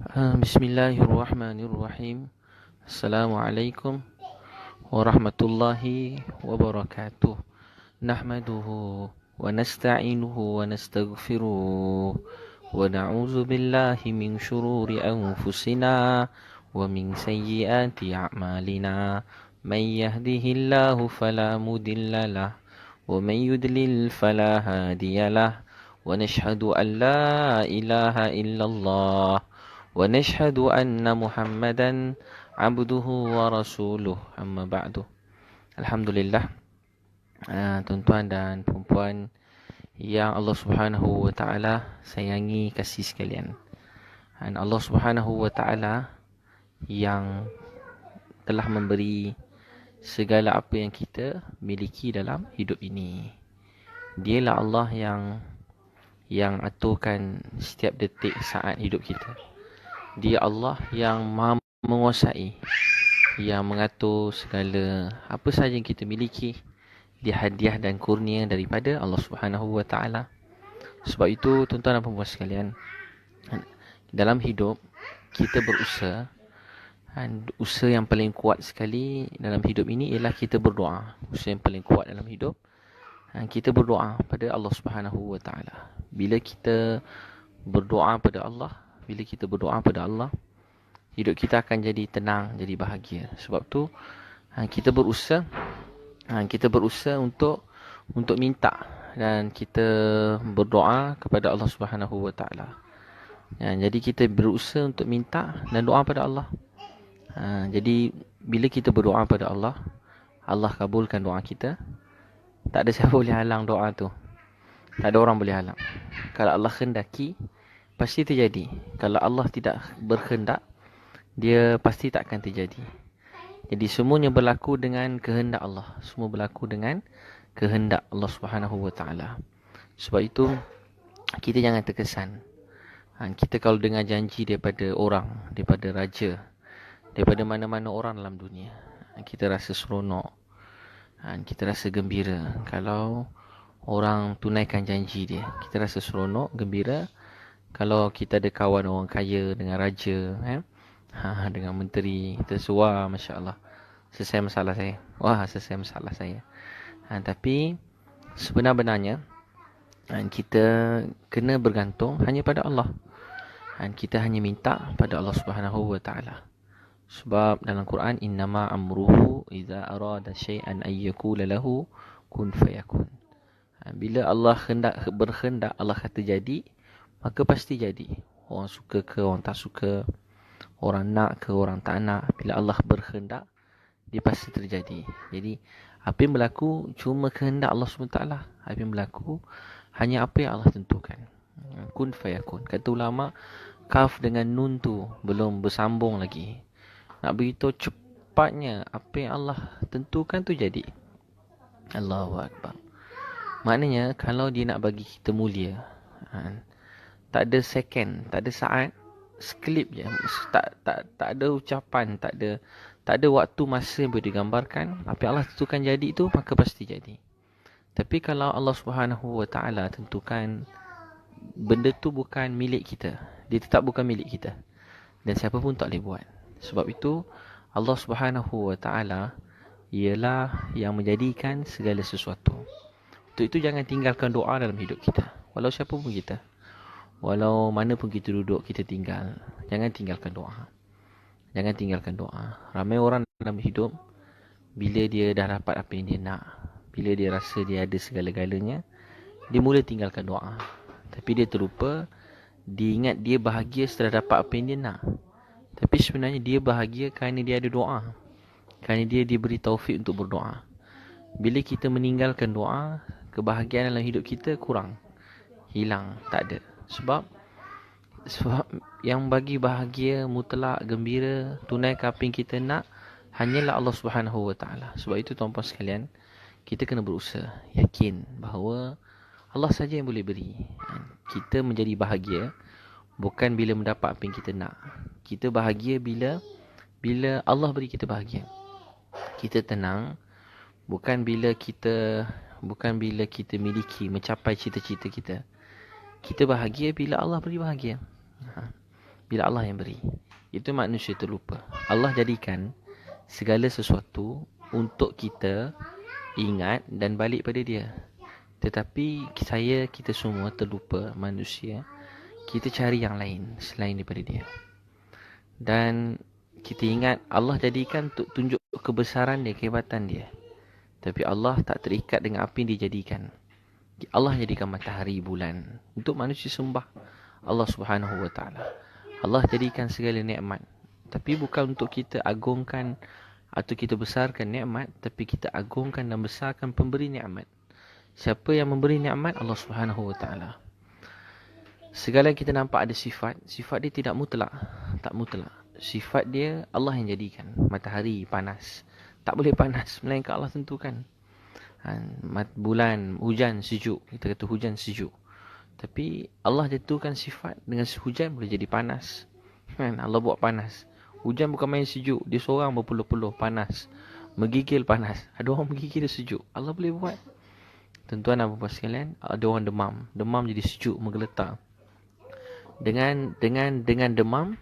Bismillahirrahmanirrahim. Assalamualaikum warahmatullahi wabarakatuh. Nahmaduhu wa nasta'inuhu wa nastaghfiruh wa na'udzu billahi min syururi anfusina wa min sayyiati a'malina. Man yahdihillahu fala mudhillalah wa man yudlil fala hadiyalah. Wa nashhadu an la ilaha illallah wa nashhadu anna Muhammadan abduhu wa rasuluh. Amma ba'du. Alhamdulillah, tuan-tuan dan puan-puan yang Allah Subhanahu wa taala sayangi, kasih sekalian. Dan Allah Subhanahu wa taala yang telah memberi segala apa yang kita miliki dalam hidup ini. Dialah Allah yang aturkan setiap detik saat hidup kita. Dia Allah yang Maha menguasai, yang mengatur segala apa sahaja yang kita miliki. Dia hadiah dan kurnia daripada Allah Subhanahu wa taala. Sebab itu tuan-tuan dan puan-puan sekalian, dalam hidup kita berusaha, dan usaha yang paling kuat sekali dalam hidup ini ialah kita berdoa. Usaha yang paling kuat dalam hidup, kita berdoa pada Allah Subhanahu wa taala. Bila kita berdoa pada Allah, hidup kita akan jadi tenang, jadi bahagia. Sebab tu kita berusaha untuk minta, dan kita berdoa kepada Allah Subhanahu wa taala. Jadi kita berusaha untuk minta dan doa pada Allah. Jadi bila kita berdoa pada Allah, Allah kabulkan doa kita. Tak ada siapa boleh halang doa tu. Tak ada orang boleh halang. Kalau Allah kehendaki, pasti terjadi. Kalau Allah tidak berkehendak, dia pasti tak akan terjadi. Jadi semuanya berlaku dengan kehendak Allah. Semua berlaku dengan kehendak Allah Subhanahu wa taala. Sebab itu kita jangan terkesan. Kita kalau dengar janji daripada orang, daripada raja, daripada mana-mana orang dalam dunia, kita rasa seronok, kita rasa gembira. Kalau orang tunaikan janji dia, kita rasa seronok, gembira. Kalau kita ada kawan orang kaya dengan raja, dengan menteri, kita suar, Masya Allah, selesai masalah saya. Wah, selesai masalah saya. Tapi sebenar-benarnya kita kena bergantung hanya pada Allah. Kita hanya minta pada Allah Subhanahu wa taala. Sebab dalam Quran, innama amruhu idza arada syai'an ay yaqula lahu kun fayakun. Bila Allah berkehendak, Allah kata jadi, maka pasti jadi. Orang suka ke orang tak suka, orang nak ke orang tak nak, bila Allah berkehendak, dia pasti terjadi. Jadi apa yang berlaku cuma kehendak Allah SWT. Apa yang berlaku hanya apa yang Allah tentukan. Kun fayakun. Kata ulama, kaf dengan nun tu belum bersambung lagi. Nak beritahu cepatnya apa yang Allah tentukan tu jadi. Allahu Akbar. Maknanya kalau dia nak bagi kita mulia, tak ada second, tak ada saat, sekelip je, tak ada ucapan, tak ada waktu masa yang boleh digambarkan. Apa yang Allah tentukan jadi tu, maka pasti jadi. Tapi kalau Allah Subhanahu wa taala tentukan benda tu bukan milik kita, dia tetap bukan milik kita, dan siapa pun tak boleh buat. Sebab itu Allah Subhanahu wa taala ialah yang menjadikan segala sesuatu. Untuk itu jangan tinggalkan doa dalam hidup kita. Walau siapa pun kita, walau mana pun kita duduk, kita tinggal, jangan tinggalkan doa. Jangan tinggalkan doa. Ramai orang dalam hidup, bila dia dah dapat apa yang dia nak, bila dia rasa dia ada segala-galanya, dia mula tinggalkan doa. Tapi dia terlupa, dia ingat dia bahagia setelah dapat apa yang dia nak. Tapi sebenarnya dia bahagia kerana dia ada doa, kerana dia diberi taufik untuk berdoa. Bila kita meninggalkan doa, kebahagiaan dalam hidup kita kurang, hilang, tak ada. Sebab yang bagi bahagia, mutlak, gembira, tunaikan apa yang kita nak, hanyalah Allah Subhanahu wa taala. Sebab itu tuan-tuan sekalian, kita kena berusaha, yakin bahawa Allah saja yang boleh beri. Kita menjadi bahagia bukan bila mendapat apa yang kita nak. Kita bahagia bila Allah beri kita bahagia. Kita tenang bukan bila kita miliki, mencapai cita-cita kita. Kita bahagia bila Allah beri bahagia. bila Allah yang beri. Itu manusia terlupa. Allah jadikan segala sesuatu untuk kita ingat dan balik pada dia. Tetapi kita semua terlupa manusia. Kita cari yang lain selain daripada dia. Dan kita ingat Allah jadikan untuk tunjuk kebesaran dia, kehebatan dia. Tapi Allah tak terikat dengan apa yang dijadikan. Allah jadikan matahari, bulan untuk manusia sembah Allah Subhanahu Wa Taala. Allah jadikan segala nikmat, tapi bukan untuk kita agungkan atau kita besarkan nikmat, tapi kita agungkan dan besarkan pemberi nikmat. Siapa yang memberi nikmat? Allah Subhanahu Wa Taala. Segala yang kita nampak ada sifat dia tidak mutlak, tak mutlak. Sifat dia Allah yang jadikan. Matahari panas, tak boleh panas melainkan Allah tentukan. Bulan hujan sejuk, kita kata hujan sejuk, tapi Allah tentukan sifat dengan hujan boleh jadi panas. Allah buat panas. Hujan bukan main sejuk, dia seorang berpuluh-puluh panas, menggigil panas. Ada orang menggigil sejuk, Allah boleh buat. Tuan-tuan dan puan sekalian, ada orang demam jadi sejuk, menggeletar. Dengan demam,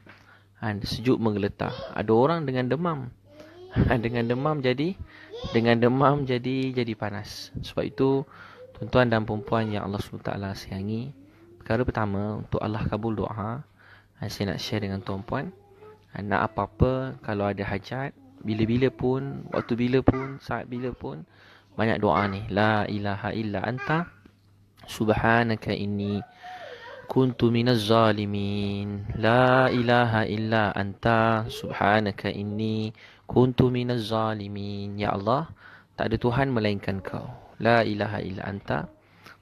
sejuk menggeletar. Ada orang dengan demam jadi panas. Sebab itu tuan-tuan dan puan yang Allah SWT sayangi, perkara pertama untuk Allah kabul doa, saya nak share dengan tuan-puan. Nak apa-apa, kalau ada hajat, bila-bila pun, waktu bila pun, saat bila pun, banyak doa ni. La ilaha illa anta subhanaka inni kuntu minaz zalimin. La ilaha illa anta subhanaka inni kuntu minaz zalimin. Ya Allah, tak ada Tuhan melainkan kau. La ilaha illa anta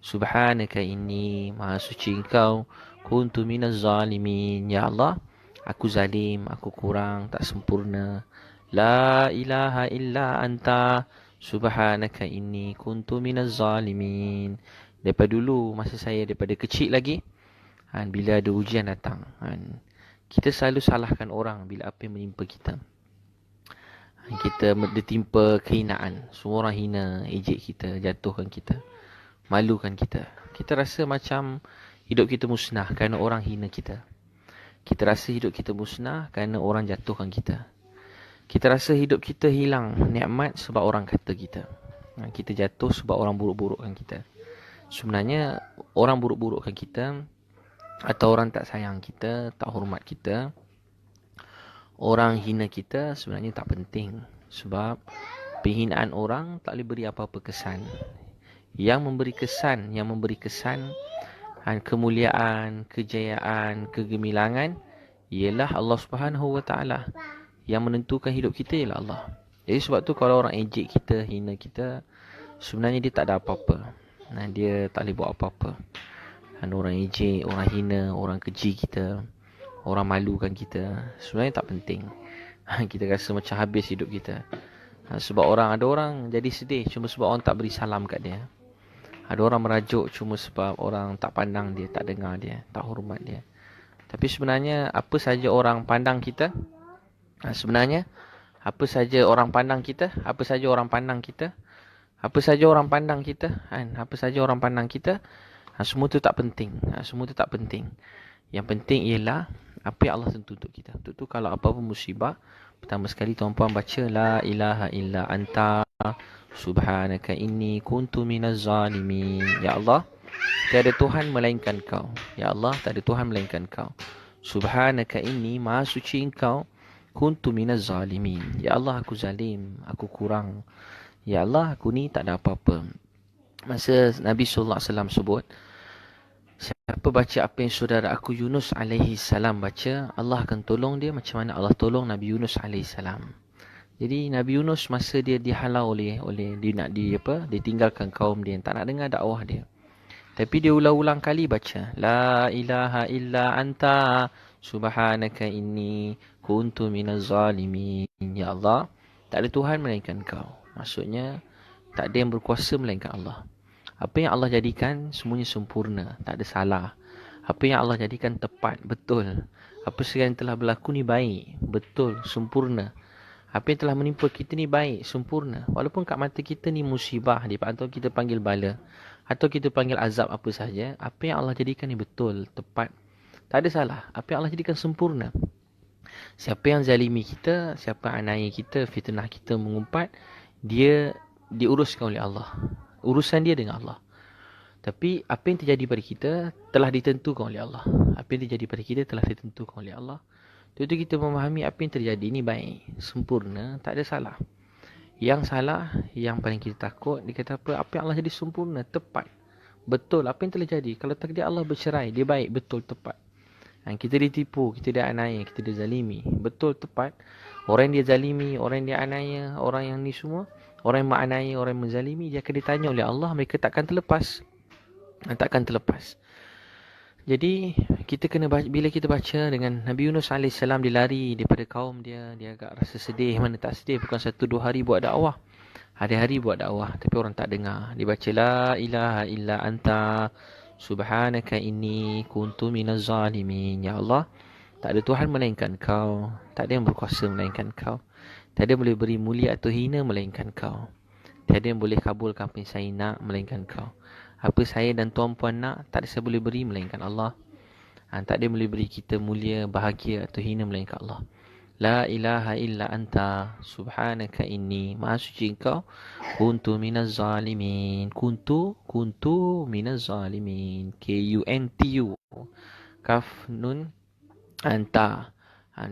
subhanaka inni, maha suci engkau, kuntu minaz zalimin. Ya Allah, aku zalim, aku kurang, tak sempurna. La ilaha illa anta subhanaka inni kuntu minaz zalimin. Daripada dulu, masa saya daripada kecil lagi, bila ada ujian datang, kita selalu salahkan orang bila apa yang menimpa kita. Kita ditimpa kehinaan, semua orang hina, ejek kita, jatuhkan kita, malukan kita. Kita rasa macam hidup kita musnah kerana orang hina kita. Kita rasa hidup kita musnah kerana orang jatuhkan kita. Kita rasa hidup kita hilang nikmat sebab orang kata kita. Kita jatuh sebab orang buruk-burukkan kita. Sebenarnya orang buruk-burukkan kita, atau orang tak sayang kita, tak hormat kita, orang hina kita, sebenarnya tak penting. Sebab penghinaan orang tak boleh beri apa-apa kesan. Yang memberi kesan kemuliaan, kejayaan, kegemilangan ialah Allah Subhanahu Wa Taala. Yang menentukan hidup kita ialah Allah. Jadi sebab tu kalau orang ejek kita, hina kita, sebenarnya dia tak ada apa-apa. Dia tak boleh buat apa-apa. Orang ejek, orang hina, orang keji kita, orang malukan kita, sebenarnya tak penting. Kita rasa macam habis hidup kita. Sebab ada orang jadi sedih cuma sebab orang tak beri salam kat dia. Ada orang merajuk cuma sebab orang tak pandang dia, tak dengar dia, tak hormat dia. Tapi sebenarnya apa saja orang pandang kita, apa saja orang pandang kita, semua tu tak penting. Yang penting ialah apa yang Allah tentu untuk kita. Untuk tu kalau apa-apa musibah, pertama sekali tuan-puan baca la ilaha illa anta subhanaka inni kuntu minaz zalimin. Ya Allah, tiada Tuhan melainkan kau. Ya Allah, tak ada Tuhan melainkan kau. Subhanaka inni, maha suci engkau, kuntu minaz zalimin. Ya Allah, aku zalim, aku kurang. Ya Allah, aku ni tak ada apa-apa. Masa Nabi sallallahu alaihi wasallam sebut, siapa baca apa yang saudara aku Yunus alaihi salam baca, Allah akan tolong dia macam mana Allah tolong Nabi Yunus alaihi salam. Jadi Nabi Yunus masa dia dihalau oleh dia nak ditinggalkan kaum dia, tak nak dengar dakwah dia. Tapi dia ulang-ulang kali baca la ilaha illa anta subhanaka inni kuntu minaz zalimin. Ya Allah, tak ada Tuhan melainkan kau. Maksudnya tak ada yang berkuasa melainkan Allah. Apa yang Allah jadikan semuanya sempurna, tak ada salah. Apa yang Allah jadikan tepat, betul. Apa yang telah berlaku ni baik, betul, sempurna. Apa yang telah menimpa kita ni baik, sempurna. Walaupun kat mata kita ni musibah, atau kita panggil bala, atau kita panggil azab apa sahaja, apa yang Allah jadikan ni betul, tepat, Tak ada salah. Apa yang Allah jadikan sempurna. Siapa yang zalimi kita, siapa yang aniaya kita, fitnah kita, mengumpat, dia diuruskan oleh Allah. Urusan dia dengan Allah. Tapi apa yang terjadi pada kita telah ditentukan oleh Allah. Apa yang terjadi pada kita telah ditentukan oleh Allah. Itu kita memahami apa yang terjadi ini baik, sempurna, tak ada salah. Yang salah, yang paling kita takut, dia kata apa? Apa yang Allah jadi sempurna, tepat. Betul, apa yang telah jadi. Kalau takdir Allah bercerai, dia baik, betul, tepat. Kita ditipu, kita dianiaya, kita dizalimi. Betul, tepat. Orang yang dia zalimi, orang yang dia aniaya, orang yang ni semua, orang yang menganiaya, orang yang menzalimi, dia akan ditanya oleh Allah, mereka takkan terlepas. Takkan terlepas. Jadi kita kena baca, bila kita baca dengan Nabi Yunus AS dia lari daripada kaum dia agak rasa sedih. Mana tak sedih, bukan 1-2 hari buat dakwah, hari-hari buat dakwah, tapi orang tak dengar. Dia baca la ilaha illa anta subhanaka inni kuntu minaz zalimin. Ya Allah, tak ada Tuhan melainkan kau, tak ada yang berkuasa melainkan kau, tak ada yang boleh beri mulia atau hina melainkan kau, tiada yang boleh kabulkan apa yang saya nak melainkan kau. Apa saya dan tuan-puan nak, tak ada saya boleh beri melainkan Allah. Tak ada yang boleh beri kita mulia, bahagia atau hina melainkan Allah. La ilaha illa anta subhanaka inni, maha suci engkau, kuntu minaz zalimin. Kuntu minaz zalimin. Kuntu. Kaf nun anta.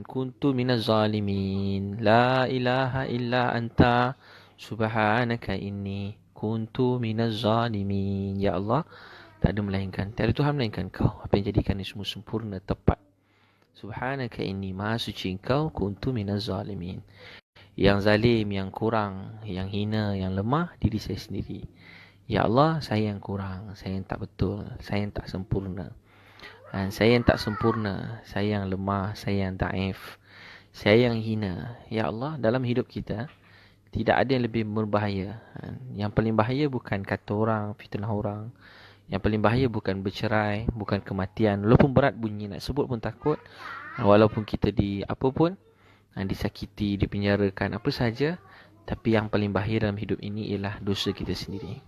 Kuntu minaz zalimin. La ilaha illa anta subhanaka inni kuntu minaz zalimin. Ya Allah, tak ada melainkan, tak ada Tuhan melainkan kau. Apa yang jadikan ini semua sempurna, tepat. Subhanaka inni, maha suci engkau, kuntu minaz zalimin. Yang zalim, yang kurang, yang hina, yang lemah, diri saya sendiri. Ya Allah, saya yang kurang, saya yang tak betul, saya yang tak sempurna. Saya yang tak sempurna, saya yang lemah, saya yang daif, saya yang hina. Ya Allah, dalam hidup kita tidak ada yang lebih berbahaya. Yang paling bahaya bukan kata orang, fitnah orang. Yang paling bahaya bukan bercerai, bukan kematian. Walaupun berat bunyi nak sebut pun takut. Walaupun kita apa pun, disakiti, dipenjarakan, apa saja. Tapi yang paling bahaya dalam hidup ini ialah dosa kita sendiri.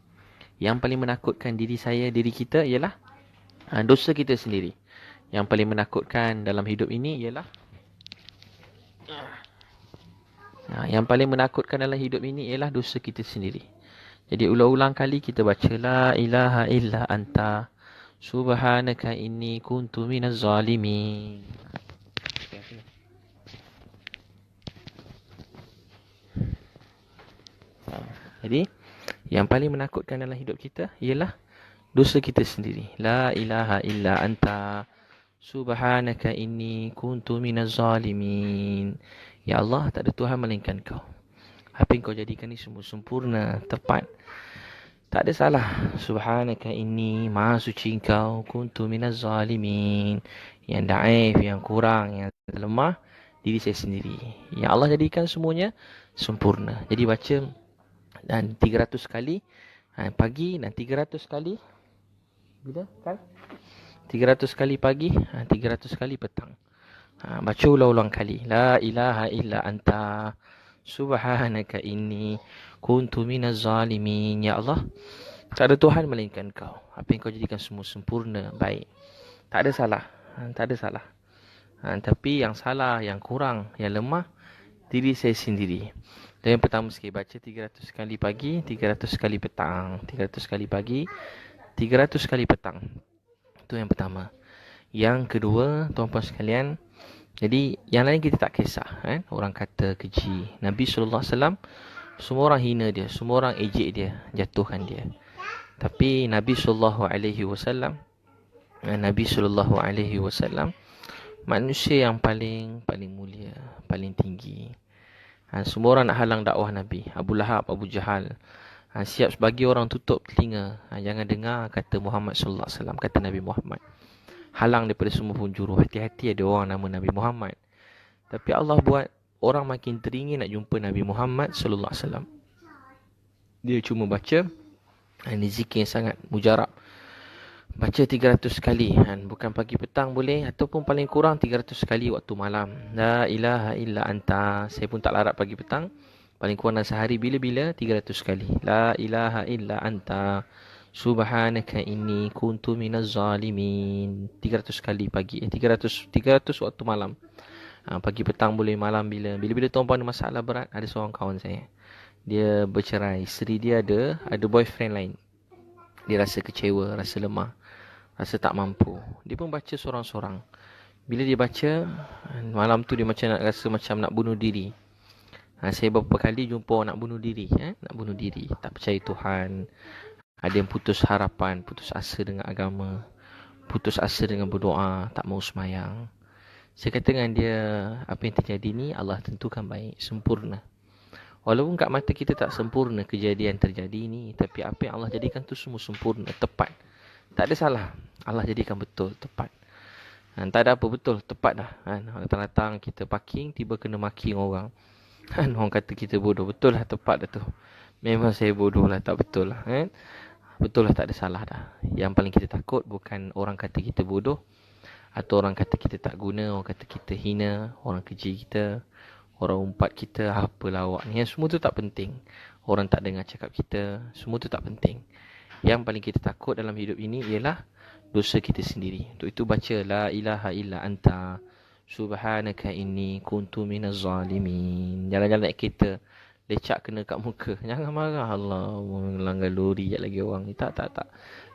Yang paling menakutkan diri saya, diri kita ialah dosa kita sendiri. Yang paling menakutkan dalam hidup ini ialah yang paling menakutkan dalam hidup ini ialah dosa kita sendiri. Jadi ulang-ulang kali kita baca la ilaha illa anta subhanaka inni kuntu minaz zalimin. Jadi yang paling menakutkan dalam hidup kita ialah dosa kita sendiri. La ilaha illa anta subhanaka inni kuntu minaz zalimin. Ya Allah, tak ada Tuhan melainkan kau. Apa yang kau jadikan ni semua sempurna, tepat. Tak ada salah. Subhanaka inni, maha suci engkau, kuntu minaz zalimin. Yang daif, yang kurang, yang lemah, diri saya sendiri. Ya Allah jadikan semuanya sempurna. Jadi baca dan 300 kali pagi dan 300 kali bila kan? 300 kali pagi, 300 kali petang. Baca ulang-ulang kali. La ilaha illa anta subhanaka inni kuntu minaz zalimin. Ya Allah, tak ada Tuhan melainkan kau. Apa yang kau jadikan semua sempurna, baik. Tak ada salah. Tak ada salah. Tapi yang salah, yang kurang, yang lemah, diri saya sendiri. Dan yang pertama sekali baca 300 kali pagi, 300 kali petang. 300 kali pagi, 300 kali petang. Itu yang pertama. Yang kedua, tuan-tuan sekalian, jadi yang lain kita tak kisah, orang kata keji. Nabi SAW, semua orang hina dia, semua orang ejek dia, jatuhkan dia. Tapi Nabi SAW, manusia yang paling mulia, paling tinggi. Semua orang nak halang dakwah Nabi. Abu Lahab, Abu Jahal, siap sebagai orang tutup telinga. Jangan dengar kata Muhammad SAW, kata Nabi Muhammad. Halang daripada semua penjuru. Hati-hati ada orang nama Nabi Muhammad. Tapi Allah buat orang makin teringin nak jumpa Nabi Muhammad SAW. Dia cuma baca, ini zikir yang sangat mujarab. Baca 300 kali, bukan pagi petang boleh, ataupun paling kurang 300 kali waktu malam. La ilaha illa anta. Saya pun tak larat pagi petang. Paling kurang dalam sehari bila-bila 300 kali. La ilaha illa anta Subhanaka inni kuntu minaz zalimin. 300 kali pagi. 300 waktu malam. Pagi petang boleh, malam bila tuan-puan ada masalah berat. Ada seorang kawan saya, dia bercerai, isteri dia ada boyfriend lain. Dia rasa kecewa, rasa lemah, rasa tak mampu. Dia pun baca sorang-sorang. Bila dia baca, malam tu dia macam nak rasa macam nak bunuh diri. Saya beberapa kali jumpa orang nak bunuh diri, nak bunuh diri, tak percaya Tuhan. Ada yang putus harapan, putus asa dengan agama, putus asa dengan berdoa, tak mau semayang. Saya kata dengan dia, apa yang terjadi ni Allah tentukan baik, sempurna. Walaupun kat mata kita tak sempurna kejadian terjadi ni, tapi apa yang Allah jadikan tu semua sempurna, tepat. Tak ada salah. Allah jadikan betul, tepat. Tak ada apa, betul, tepat dah. Datang-datang kita parking, tiba kena maki orang. Orang kata kita bodoh. Betul lah, tepat dah tu. Memang saya bodoh lah, tak betul lah. Betul lah, tak ada salah dah. Yang paling kita takut bukan orang kata kita bodoh, atau orang kata kita tak guna, orang kata kita hina, orang keji kita, orang umpat kita, apalah awak ni. Semua tu tak penting. Orang tak dengar cakap kita, semua tu tak penting. Yang paling kita takut dalam hidup ini ialah dosa kita sendiri. Untuk itu baca la ilaha illa anta subhanaka inni kuntu minaz zalimin. Jalan-jalan naik kereta, lecak kena kat muka, jangan marah. Allah, melanggar lori je lagi orang ni. Tak.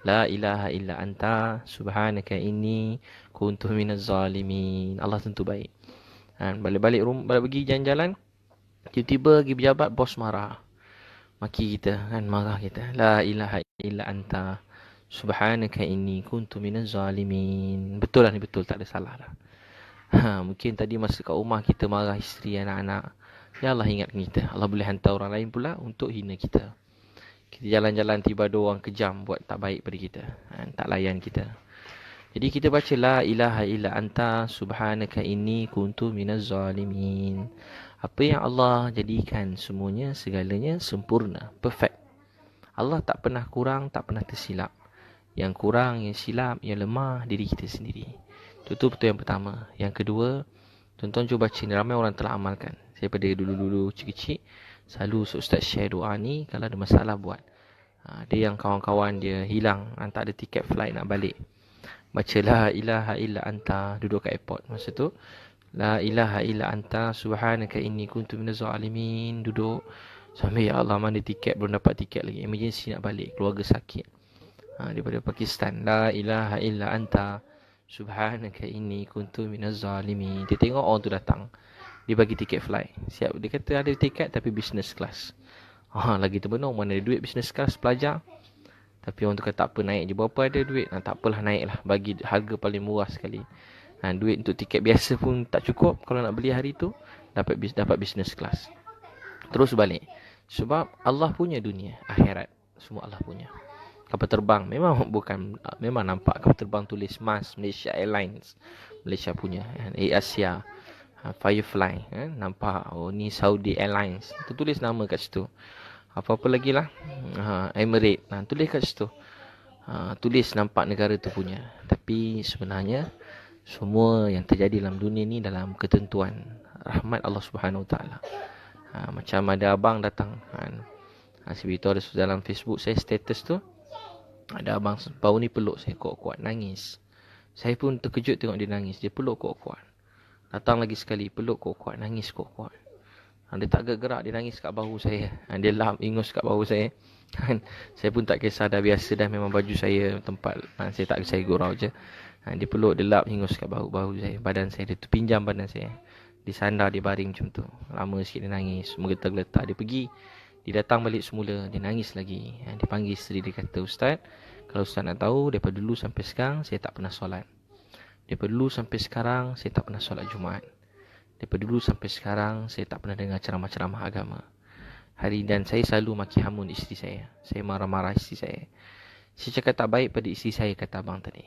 La ilaha illa anta subhanaka inni kuntu minaz zalimin. Allah tentu baik. Balik-balik rumah, balik pergi jalan-jalan, tiba-tiba pergi pejabat, bos marah, maki kita, marah kita. La ilaha illa anta subhanaka inni kuntu minaz zalimin. Betul lah ni, betul, tak ada salah dah. Mungkin tadi masa kat rumah kita marah isteri, anak-anak, ya Allah ingatkan kita. Allah boleh hantar orang lain pula untuk hina kita. Kita jalan-jalan, tiba ada orang kejam buat tak baik pada kita, tak layan kita. Jadi kita baca la ilaha illa anta subhanaka inni kuntu minaz zalimin. Apa yang Allah jadikan semuanya, segalanya sempurna, perfect. Allah tak pernah kurang, tak pernah tersilap. Yang kurang, yang silap, yang lemah diri kita sendiri. Itu betul yang pertama. Yang kedua, tuan-tuan cuba baca ni, ramai orang telah amalkan. Saya pada dulu-dulu kecil-kecil selalu Ustaz share doa ni kalau ada masalah buat. Dia yang kawan-kawan dia hilang, tak ada tiket flight nak balik, baca la ilaha illa anta, duduk kat airport masa tu, la ilaha illa anta subhanaka inni kuntu minaz zalimin, duduk sampai ya Allah mana tiket, belum dapat tiket lagi, emergency nak balik, keluarga sakit, daripada Pakistan. La ilaha illa anta subhanaka inni kuntu minaz zalimin. Dia tengok orang tu datang, dia bagi tiket flight, siap. Dia kata ada tiket tapi business class. Lagi terbenung, mana ada duit business class pelajar. Tapi orang tu kata tak apa, naik je. Berapa ada duit? Tak apalah, naik lah. Bagi harga paling murah sekali. Duit untuk tiket biasa pun tak cukup. Kalau nak beli hari tu, dapat business class. Terus balik. Sebab Allah punya dunia, akhirat, semua Allah punya. Kapal terbang, memang nampak kapal terbang tulis MAS, Malaysia Airlines, Malaysia punya. Air Asia, Firefly, nampak, oh ni Saudi Airlines, tertulis nama kat situ. Apa-apa lagi lah, Emirates, tulis kat situ. Tulis nampak negara tu punya. Tapi sebenarnya semua yang terjadi dalam dunia ni dalam ketentuan rahmat Allah Subhanahu Wa Taala. Macam ada abang datang, saya beritahu ada dalam Facebook saya status tu, ada abang baru ni peluk saya kuat-kuat, nangis. Saya pun terkejut tengok dia nangis. Dia peluk kuat-kuat. Datang lagi sekali, peluk kuat-kuat, nangis kuat-kuat. Dia tak gerak, dia nangis kat bahu saya. Dia lap ingus kat bahu saya. Saya pun tak kisah, dah biasa dah, memang baju saya tempat. Saya tak kisah gurau je. Dia peluk, dia lap ingus kat bahu saya. Badan saya, dia terpinjam badan saya. Dia sandar, dia baring macam tu. Lama sikit dia nangis, menggetar-getar. Dia pergi, dia datang balik semula, dia nangis lagi. Dia panggil isteri, dia kata, Ustaz, kalau Ustaz nak tahu, daripada dulu sampai sekarang saya tak pernah solat. Daripada dulu sampai sekarang saya tak pernah solat Jumaat. Daripada dulu sampai sekarang saya tak pernah dengar ceramah-ceramah agama. Dan saya selalu maki hamun isteri saya. Saya marah-marah isteri saya. Saya cakap tak baik pada isteri saya, kata abang tadi.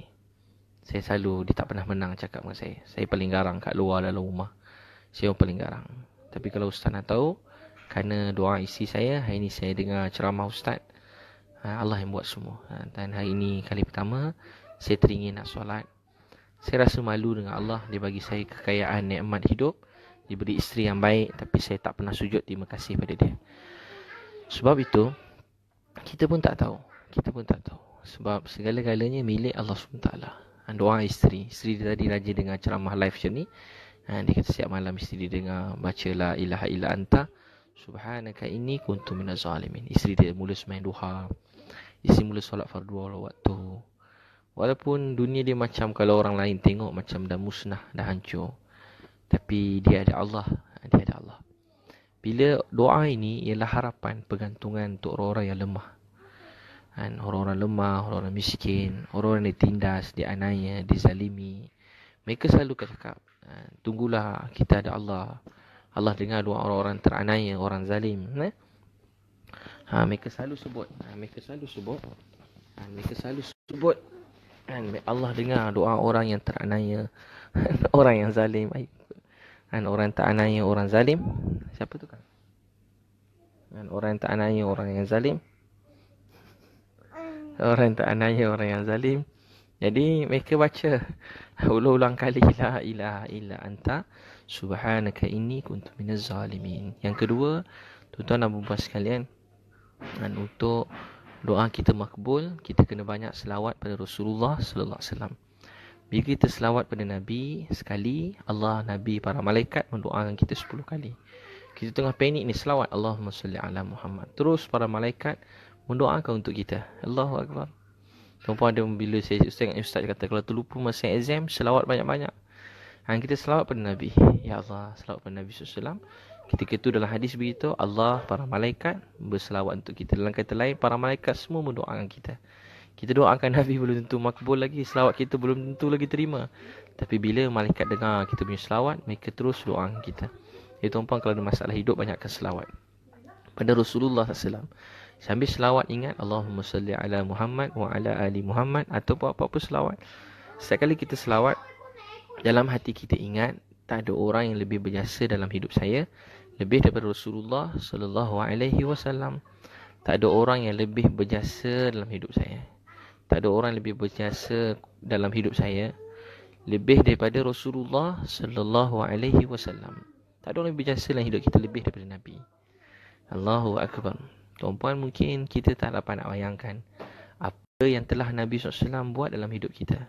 Saya selalu, dia tak pernah menang cakap dengan saya. Saya paling garang kat luar dalam rumah. Saya paling garang. Tapi kalau Ustaz nak tahu, kerana doa isteri saya, hari ini saya dengar ceramah Ustaz, Allah yang buat semua. Dan hari ini kali pertama saya teringin nak solat. Saya rasa malu dengan Allah. Dia bagi saya kekayaan nikmat hidup, diberi isteri yang baik, tapi saya tak pernah sujud terima kasih pada dia. Sebab itu kita pun tak tahu Sebab segala-galanya milik Allah SWT. Doa isteri. Isteri dia tadi rajin dengar ceramah live macam ni. Dia kata setiap malam isteri dia dengar baca la ilaha illa anta subhanaka inni kuntu minaz zalimin. Isteri dia mula sembahyang duha. Isteri mula solat fardu waktu. Walaupun dunia dia macam kalau orang lain tengok macam dah musnah, dah hancur. Tapi dia ada Allah. Dia ada Allah. Bila doa ini ialah harapan, pergantungan untuk orang-orang yang lemah. Orang-orang lemah, orang-orang miskin, orang-orang yang ditindas, dianiaya, dizalimi. Mereka selalu cakap, tunggulah kita ada Allah. Allah dengar doa orang-orang teraniaya, orang zalim. Mereka selalu sebut. Allah dengar doa orang yang teraniaya, orang yang zalim. Orang yang teraniaya, orang zalim. Siapa tu kan? Orang yang teraniaya, orang yang zalim. Orang yang teraniaya, orang yang zalim. Jadi mereka baca ulang-ulang kali la ilaha illa anta subhanaka inni kuntu minaz zalimin. Yang kedua, tuan-tuan dan puan-puan sekalian, untuk doa kita makbul, kita kena banyak selawat pada Rasulullah sallallahu alaihi wasallam. Bila kita selawat pada Nabi sekali, Allah, Nabi, para malaikat mendoakan kita 10 kali. Kita tengah panik ni, selawat Allahumma salli ala Muhammad. Terus para malaikat mendoakan untuk kita. Allahu Akbar. Tuan-puan ada bila Ustaz kata kalau terlupa masa exam, selawat banyak-banyak. Kita selawat pada Nabi. Ya Allah, selawat pada Nabi SAW. Ketika itu dalam hadis begitu, Allah, para malaikat berselawat untuk kita. Dalam kata lain, para malaikat semua mendoakan kita. Kita doakan Nabi belum tentu makbul lagi. Selawat kita belum tentu lagi terima. Tapi bila malaikat dengar kita punya selawat, mereka terus doakan kita. Jadi tuan-puan kalau ada masalah hidup, banyakkan selawat pada Rasulullah SAW. Sambil selawat ingat Allahumma salli ala Muhammad wa ala ali Muhammad, atau apa-apa selawat. Setiap kali kita selawat, dalam hati kita ingat tak ada orang yang lebih berjasa dalam hidup saya lebih daripada Rasulullah sallallahu alaihi wasallam. Tak ada orang yang lebih berjasa dalam hidup saya. Tak ada orang yang lebih berjasa dalam hidup saya lebih daripada Rasulullah sallallahu alaihi wasallam. Tak ada orang yang berjasa dalam hidup kita lebih daripada Nabi. Allahu Akbar. Tuan-puan, mungkin kita tak dapat nak bayangkan apa yang telah Nabi SAW buat dalam hidup kita.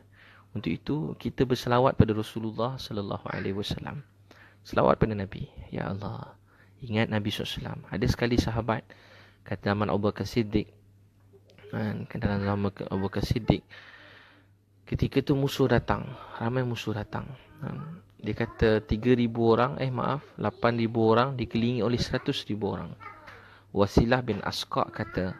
Untuk itu, kita berselawat pada Rasulullah sallallahu alaihi wasallam. Selawat pada Nabi. Ya Allah, ingat Nabi SAW. Ada sekali sahabat, kata zaman Abu Bakar Siddiq, dalam zaman Abu Bakar Siddiq, ketika tu musuh datang, ramai musuh datang. Dia kata 3,000 orang, 8,000 orang dikelilingi oleh 100,000 orang. Wasilah bin Asqa kata,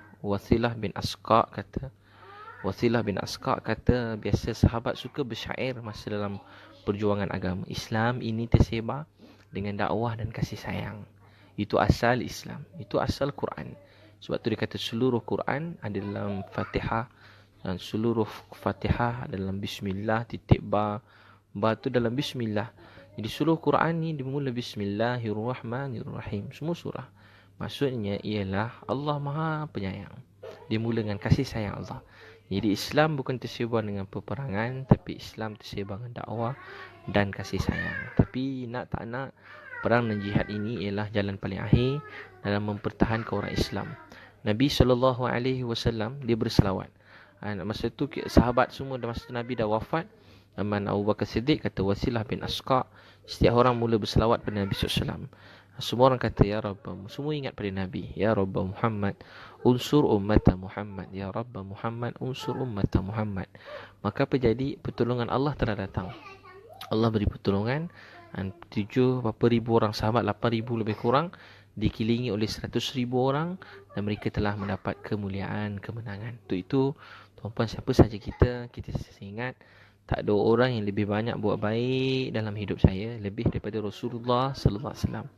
biasa sahabat suka bersyair masa dalam perjuangan agama. Islam ini tersebar dengan dakwah dan kasih sayang. Itu asal Islam, itu asal Quran. Sebab tu dia kata seluruh Quran ada dalam Fatihah, dan seluruh Fatihah ada dalam Bismillah, titik ba tu dalam Bismillah. Jadi seluruh Quran ni dimula Bismillahirrahmanirrahim. Semua surah maksudnya ialah Allah Maha Penyayang. Dimula dengan kasih sayang Allah. Jadi Islam bukan tersebar dengan peperangan, tapi Islam tersebar dengan dakwah dan kasih sayang. Tapi nak tak nak, perang dan jihad ini ialah jalan paling akhir dalam mempertahankan orang Islam. Nabi SAW dia berselawat. Masa tu sahabat semua, masa tu Nabi dah wafat. Zaman Abu Bakar Siddiq kata Wasilah bin Asqa, setiap orang mula berselawat pada Nabi SAW. Semua orang kata ya Rabb, semua ingat pada Nabi. Ya Rabb Muhammad, unsur ummata Muhammad. Ya Rabb Muhammad, unsur ummata Muhammad. Maka apa jadi? Pertolongan Allah telah datang. Allah beri pertolongan. 7 berapa ribu orang sahabat, 8,000 lebih kurang, dikelilingi oleh 100,000 orang, dan mereka telah mendapat kemuliaan, kemenangan. Untuk itu, tuan-puan, siapa saja kita ingat tak ada orang yang lebih banyak buat baik dalam hidup saya lebih daripada Rasulullah sallallahu alaihi wasallam.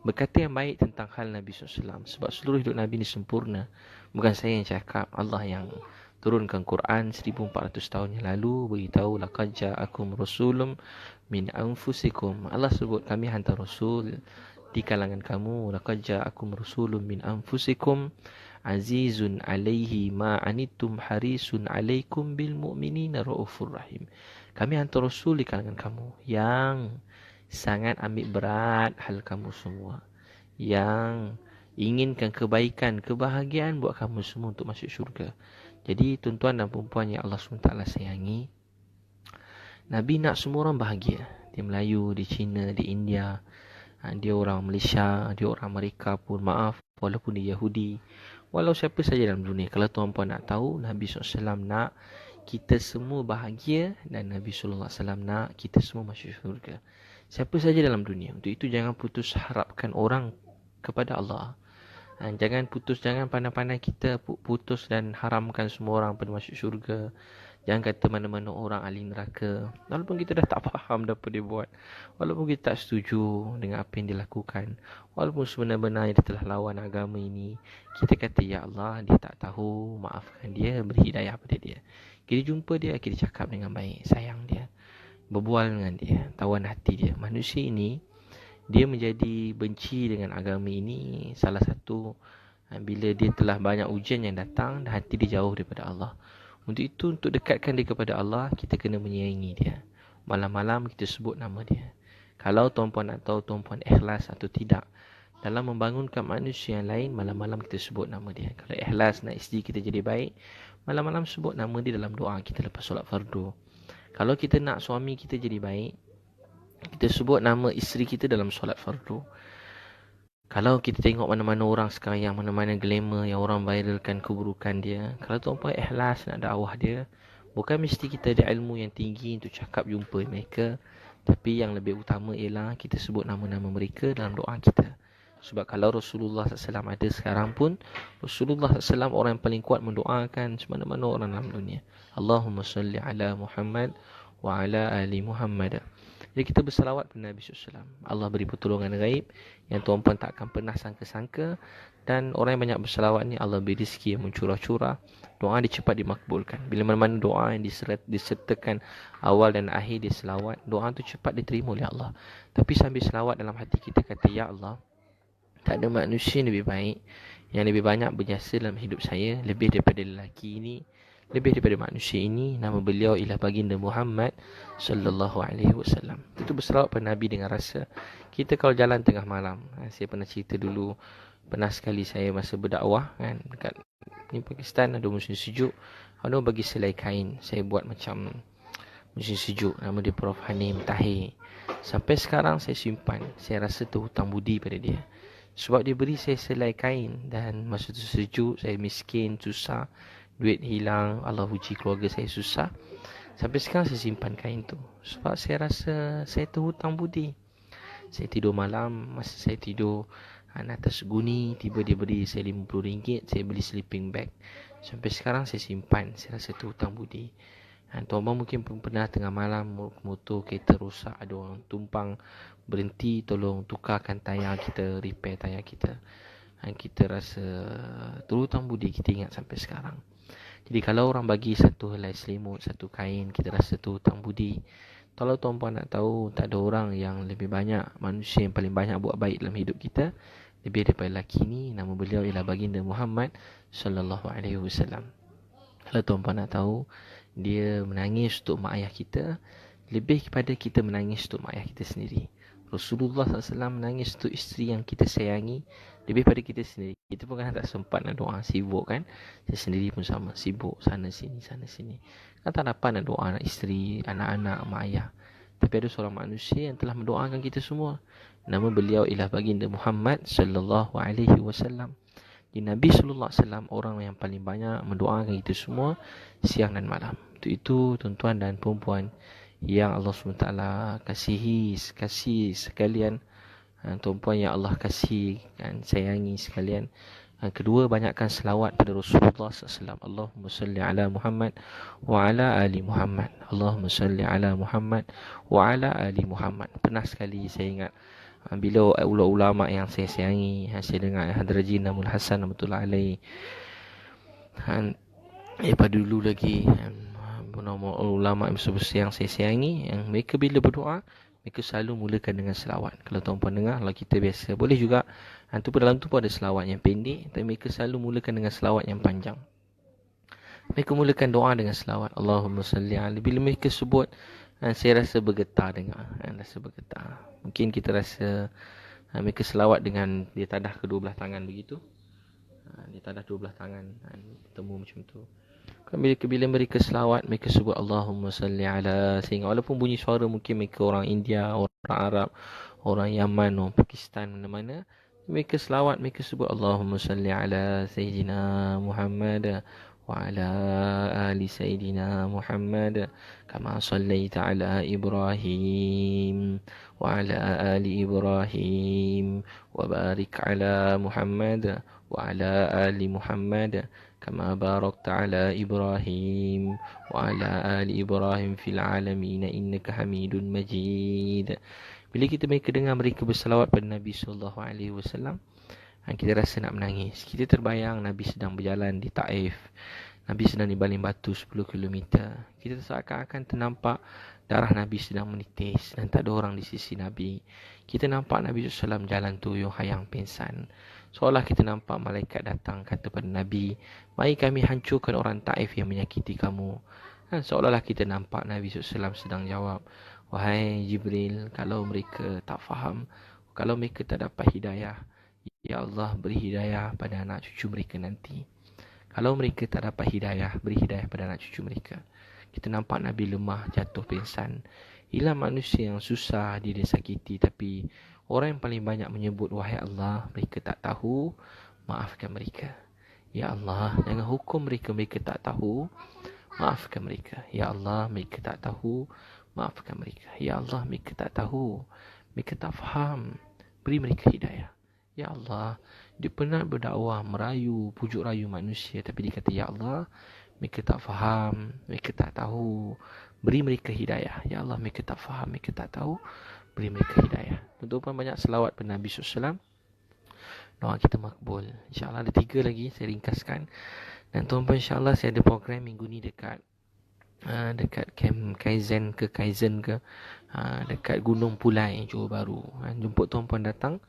Berkata yang baik tentang hal Nabi SAW. Sebab seluruh hidup Nabi ni sempurna. Bukan saya yang cakap, Allah yang turunkan Quran 1400 tahun yang lalu beritahu laqad ja'akum rasulun min anfusikum. Allah sebut kami hantar rasul di kalangan kamu. Laqad ja'akum rasulun min anfusikum azizun alaihi ma anittum harisun alaikum bil mu'minina raufur rahim. Kami hantar rasul di kalangan kamu yang sangat ambil berat hal kamu semua, yang inginkan kebaikan, kebahagiaan buat kamu semua untuk masuk syurga. Jadi tuan-tuan dan puan yang Allah SWT sayangi, Nabi nak semua orang bahagia. Di Melayu, di Cina, di India, dia orang Malaysia, dia orang Amerika pun, maaf, walaupun dia Yahudi, walau siapa saja dalam dunia. Kalau tuan-puan nak tahu, Nabi SAW nak kita semua bahagia, dan Nabi SAW nak kita semua masuk syurga. Siapa saja dalam dunia. Untuk itu jangan putus harapkan orang kepada Allah. Jangan pandai-pandai kita putus dan haramkan semua orang pada masuk syurga. Jangan kata mana-mana orang ahli neraka. Walaupun kita dah tak faham apa dia buat. Walaupun kita tak setuju dengan apa yang dia lakukan. Walaupun sebenar-benarnya dia telah lawan agama ini. Kita kata, ya Allah, dia tak tahu. Maafkan dia, beri hidayah pada dia. Kita jumpa dia, kita cakap dengan baik. Sayang dia. Berbual dengan dia. Tawan hati dia. Manusia ini, dia menjadi benci dengan agama ini. Salah satu, bila dia telah banyak ujian yang datang, dan hati dia jauh daripada Allah. Untuk itu, untuk dekatkan dia kepada Allah, kita kena menyayangi dia. Malam-malam kita sebut nama dia. Kalau tuan-puan nak tahu tuan-puan ikhlas atau tidak dalam membangunkan manusia yang lain, malam-malam kita sebut nama dia. Kalau ikhlas nak isteri kita jadi baik, malam-malam sebut nama dia dalam doa kita lepas solat fardu. Kalau kita nak suami kita jadi baik, kita sebut nama isteri kita dalam solat fardu. Kalau kita tengok mana-mana orang sekarang yang mana-mana glamour, yang orang viralkan keburukan dia, kalau tuan-puan ikhlas nak dakwah dia, bukan mesti kita ada ilmu yang tinggi untuk cakap jumpa mereka, tapi yang lebih utama ialah kita sebut nama-nama mereka dalam doa kita. Sebab kalau Rasulullah SAW ada sekarang pun, Rasulullah SAW orang yang paling kuat mendoakan semana-mana orang dalam dunia. Allahumma salli ala Muhammad wa ala ali Muhammad. Jadi kita bersalawat kepada Nabi SAW. Allah beri pertolongan gaib yang tuan-puan tak akan pernah sangka-sangka. Dan orang yang banyak bersalawat ni, Allah beri rezeki yang mencurah-curah. Doa dia cepat dimakbulkan. Bila mana-mana doa yang disertakan awal dan akhir dia selawat, doa tu cepat diterima oleh Allah. Tapi sambil selawat dalam hati kita kata, ya Allah, tak ada manusia yang lebih baik, yang lebih banyak berjasa dalam hidup saya, lebih daripada lelaki ini, lebih daripada manusia ini. Nama beliau ialah baginda Muhammad sallallahu alaihi wasallam. Itu berselawat pada Nabi dengan rasa. Kita kalau jalan tengah malam, saya pernah cerita dulu, pernah sekali saya masa berdakwah kan, dekat ni Pakistan ada musim sejuk. Ada bagi selai kain, saya buat macam musim sejuk, nama dia Prof Hanim Tahir. Sampai sekarang saya simpan. Saya rasa tu hutang budi pada dia. Sebab dia beri saya selai kain, dan masa tu sejuk, saya miskin, susah, duit hilang, Allah uji keluarga saya susah. Sampai sekarang saya simpan kain tu. Sebab saya rasa saya terhutang budi. Saya tidur malam, masa saya tidur atas guni, tiba dia beri saya RM50, saya beli sleeping bag. Sampai sekarang saya simpan. Saya rasa terhutang budi. Tuan-tuan mungkin pernah tengah malam motor kereta rosak, ada orang tumpang, berhenti, tolong tukarkan tayar kita, repair tayar kita. Kita rasa terhutang budi, kita ingat sampai sekarang. Jadi kalau orang bagi satu helai selimut, satu kain, kita rasa terhutang budi. Kalau tuan-puan nak tahu, tak ada orang yang lebih banyak, manusia yang paling banyak buat baik dalam hidup kita, lebih daripada lelaki ni. Nama beliau ialah baginda Muhammad sallallahu alaihi wasallam. Kalau tuan-puan nak tahu, dia menangis untuk mak ayah kita lebih kepada kita menangis untuk mak ayah kita sendiri. Rasulullah SAW menangis untuk isteri yang kita sayangi lebih pada kita sendiri. Kita pun kan tak sempat nak doa, sibuk kan. Saya sendiri pun sama, sibuk sana sini. Kan tak dapat nak doa nak isteri, anak-anak, mak ayah. Tapi ada seorang manusia yang telah mendoakan kita semua. Nama beliau ialah baginda Muhammad sallallahu alaihi wasallam. Di Nabi SAW orang yang paling banyak mendoakan kita semua siang dan malam. Untuk itu tuan-tuan dan puan-puan yang Allah SWT kasih sekalian, tuan-puan yang Allah kasih dan sayangi sekalian. Kedua, banyakkan selawat pada Rasulullah SAW. Allahumma salli ala Muhammad wa ala ali Muhammad. Allahumma salli ala Muhammad wa ala ali Muhammad. Pernah sekali saya ingat, bila ulama yang saya sayangi, saya dengar Hadraji Namul Hasan rahmatullah alaih, pada dulu lagi, ulama yang besar-besar yang saya sayangi, yang mereka bila berdoa, mereka selalu mulakan dengan selawat. Kalau tuan-puan dengar, kalau kita biasa, boleh juga, tu dalam tu pun ada selawat yang pendek, tapi mereka selalu mulakan dengan selawat yang panjang. Mereka mulakan doa dengan selawat, Allahumma salli ala. Bila mereka sebut, saya rasa bergetar dengar, rasa bergetar. Mungkin kita rasa mereka selawat dengan dia tadah kedua belah tangan begitu. Dia tadah dua belah tangan, bertemu macam tu. Bila mereka selawat, mereka sebut Allahumma salli ala, sehingga walaupun bunyi suara mungkin mereka orang India, orang Arab, orang Yaman, orang Pakistan, mana-mana, mereka selawat, mereka sebut Allahumma salli ala Sayyidina Muhammad wa ala ali Sayyidina Muhammad kama sallaita ala Ibrahim wa ala ali Ibrahim wa barik ala Muhammad wa ala ali Muhammad kama barakta ala Ibrahim wa ala ali Ibrahim fil alamin innaka Hamidun Majid. Bila mereka dengar mereka bersalawat pada Nabi sallallahu alaihi wasallam, kita rasa nak menangis. Kita terbayang Nabi sedang berjalan di Taif. Nabi sedang di baling batu 10 kilometer. Kita seakan-akan ternampak darah Nabi sedang menitis dan tak ada orang di sisi Nabi. Kita nampak Nabi SAW jalan tuyung hayang pingsan. Seolah kita nampak malaikat datang kata pada Nabi, mari kami hancurkan orang Taif yang menyakiti kamu. Seolah-olah kita nampak Nabi SAW sedang jawab, wahai Jibril, kalau mereka tak faham, kalau mereka tak dapat hidayah, ya Allah beri hidayah pada anak cucu mereka nanti. Kalau mereka tak dapat hidayah, beri hidayah pada anak cucu mereka. Kita nampak Nabi lemah, jatuh pingsan. Ialah manusia yang susah dia disakiti, tapi orang yang paling banyak menyebut wahai Allah, mereka tak tahu, maafkan mereka. Ya Allah, jangan hukum mereka, mereka tak tahu, maafkan mereka. Ya Allah, mereka tak tahu, maafkan mereka. Ya Allah, mereka tak tahu, mereka tak faham, beri mereka hidayah. Ya Allah, dia pernah berdakwah, merayu, pujuk rayu manusia, tapi dia kata, ya Allah, mereka tak faham, mereka tak tahu, beri mereka hidayah. Ya Allah, mereka tak faham, mereka tak tahu, beri mereka hidayah. Tuan-tuan banyak selawat pada Nabi SAW, doa kita makbul. InsyaAllah ada 3 lagi saya ringkaskan. Dan tuan-tuan, insyaAllah saya ada program minggu ni dekat Camp Kaizen ke dekat Gunung Pulai, Johor Bahru. Jemput tuan-puan datang,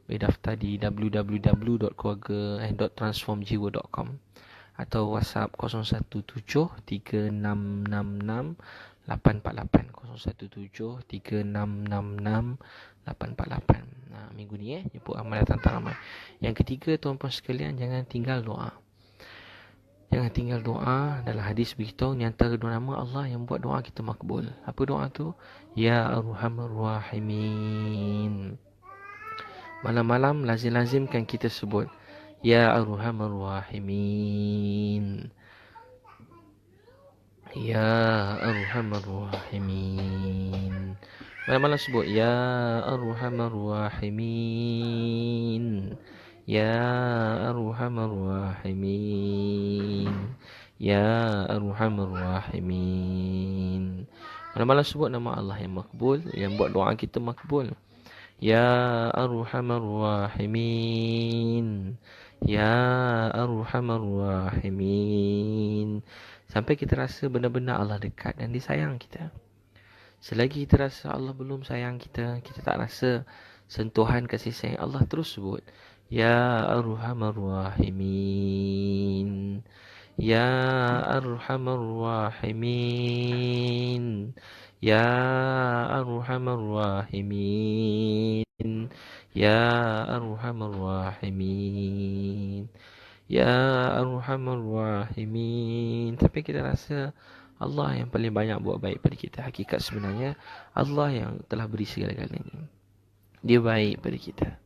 boleh daftar di www.transformjiwa.com atau WhatsApp 0173666848 0173666848. Minggu ni jemput ramai, datang ramai. Yang ketiga, tuan-puan sekalian, jangan tinggal doa. Jangan tinggal doa. Dalam hadis beritahu, ni antara 2 nama Allah yang buat doa kita makbul. Apa doa tu? Ya Arhamar Rahimin. Malam-malam lazim-lazimkan kita sebut Ya Arhamar Rahimin, Ya Arhamar Rahimin. Malam-malam sebut Ya Arhamar Rahimin, Ya Arhamar Rahimin, Ya Arhamar Rahimin. Malam-malam sebut nama Allah yang makbul, yang buat doa kita makbul. Ya Arhamar Rahimin, Ya Arhamar Rahimin. Sampai kita rasa benar-benar Allah dekat dan disayang kita. Selagi kita rasa Allah belum sayang kita, kita tak rasa sentuhan kasih sayang Allah, terus sebut Ya Arhamar Rahimin, Ya Arhamar Rahimin, Ya Arhamar Rahimin, Ya Arhamar Rahimin, Ya Arhamar Rahimin. Tapi kita rasa Allah yang paling banyak buat baik pada kita. Hakikat sebenarnya Allah yang telah beri segala-galanya. Dia baik pada kita.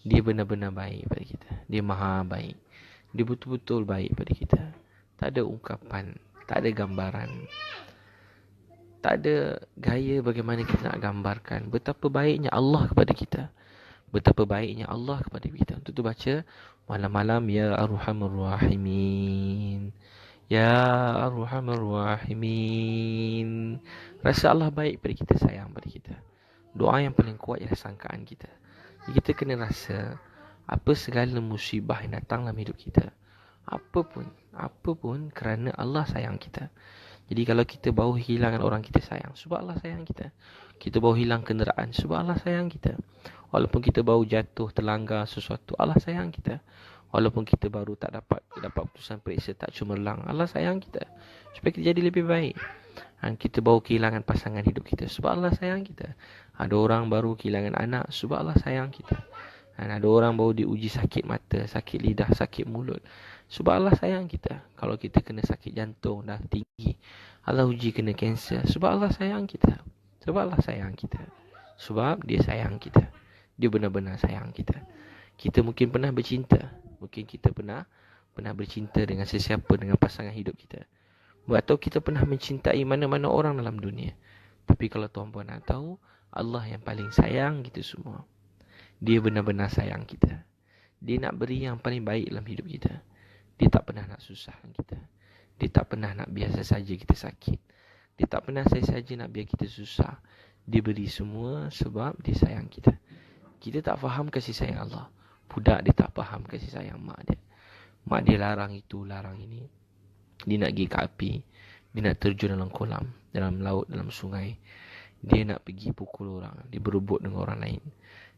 Dia benar-benar baik pada kita. Dia maha baik. Dia betul-betul baik pada kita. Tak ada ungkapan, tak ada gambaran, tak ada gaya bagaimana kita nak gambarkan betapa baiknya Allah kepada kita. Betapa baiknya Allah kepada kita. Untuk tu baca malam-malam Ya Arhamar Rahimin, Ya Arhamar Rahimin. Rasa Allah baik pada kita, sayang pada kita. Doa yang paling kuat ialah sangkaan kita. Kita kena rasa apa segala musibah yang datang dalam hidup kita, apapun kerana Allah sayang kita. Jadi kalau kita baru hilangkan orang kita sayang, sebab Allah sayang kita. Kita baru hilang kenderaan, sebab Allah sayang kita. Walaupun kita baru jatuh, terlanggar sesuatu, Allah sayang kita. Walaupun kita baru tak dapat putusan periksa, tak cemerlang, Allah sayang kita supaya kita jadi lebih baik. Kita baru kehilangan pasangan hidup kita, sebab Allah sayang kita. Ada orang baru kehilangan anak, sebab Allah sayang kita. Ada orang baru diuji sakit mata, sakit lidah, sakit mulut, Sebab Allah sayang kita. Kalau kita kena sakit jantung dah tinggi, Allah uji kena kanser. Sebab Allah sayang kita. Sebab Allah sayang kita. Sebab dia sayang kita. Dia benar-benar sayang kita. Kita mungkin pernah bercinta. Mungkin kita pernah bercinta dengan sesiapa, dengan pasangan hidup kita. Atau kita pernah mencintai mana-mana orang dalam dunia. Tapi kalau tuan-puan nak tahu, Allah yang paling sayang kita semua. Dia benar-benar sayang kita. Dia nak beri yang paling baik dalam hidup kita. Dia tak pernah nak susahkan kita. Dia tak pernah nak biasa saja kita sakit. Dia tak pernah saja nak biar kita susah. Dia beri semua sebab dia sayang kita. Kita tak faham kasih sayang Allah. Budak dia tak faham kasih sayang mak dia. Mak dia larang itu, larang ini. Dia nak pergi ke api. Dia nak terjun dalam kolam, dalam laut, dalam sungai. Dia nak pergi pukul orang. Dia berebut dengan orang lain.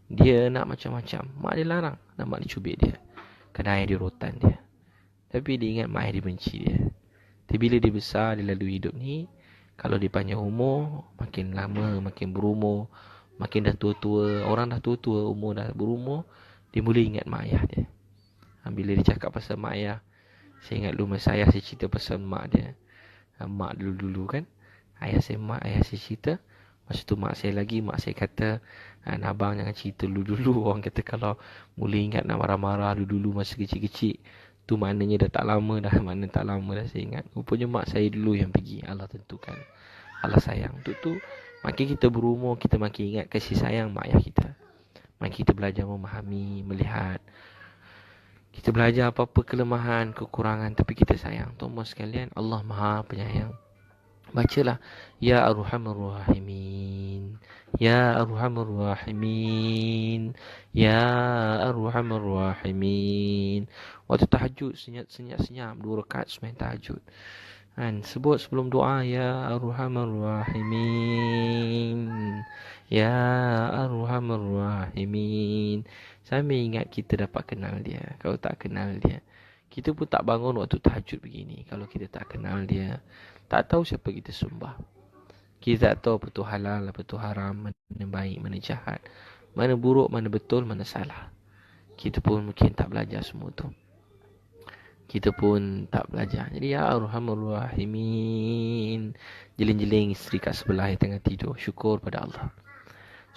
Dia nak macam-macam. Mak dia larang. Dan mak dia cubit dia. Kena air dia rotan dia. Tapi dia ingat mak dia benci dia. Tapi bila dia besar, dia lalu hidup ni, kalau dia panjang umur, makin lama, makin berumur, makin dah tua-tua, orang dah tua-tua, umur dah berumur, dia mula ingat mak ayah dia. Bila dia cakap pasal mak ayah, saya ingat dulu masa ayah saya cerita pasal mak dia. Mak dulu-dulu kan, ayah saya cerita. Masa tu mak saya kata, abang jangan cerita dulu-dulu. Orang kata kalau mula ingat nak marah-marah dulu-dulu masa kecil-kecil, tu maknanya dah tak lama dah. Mana tak lama dah saya ingat. Rupanya mak saya dulu yang pergi. Allah tentukan. Allah sayang. Untuk tu, makin kita berumur, kita makin ingat kasih sayang mak ayah kita. Makin kita belajar memahami, melihat. Kita belajar apa-apa kelemahan, kekurangan, tapi kita sayang. Tuan-tuan sekalian, Allah Maha Penyayang. Bacalah, Ya Arhamar Rahimin, Ya Arhamar Rahimin, Ya Arhamar Rahimin. Waktu tahajud, senyap-senyap 2 rakaat sembahyang tahajud. Kan, sebut sebelum doa, Ya Arhamar Rahimin, Ya Arhamar Rahimin. Sambil ingat kita dapat kenal dia. Kalau tak kenal dia, kita pun tak bangun waktu tahajud begini. Kalau kita tak kenal dia, tak tahu siapa kita sembah. Kita tak tahu apa tu halal, apa tu haram, mana baik, mana jahat, mana buruk, mana betul, mana salah. Kita pun mungkin tak belajar semua tu. Kita pun tak belajar. Jadi ya Arhamar Rahimin. Jeling-jeling isteri kat sebelah yang tengah tidur. Syukur pada Allah.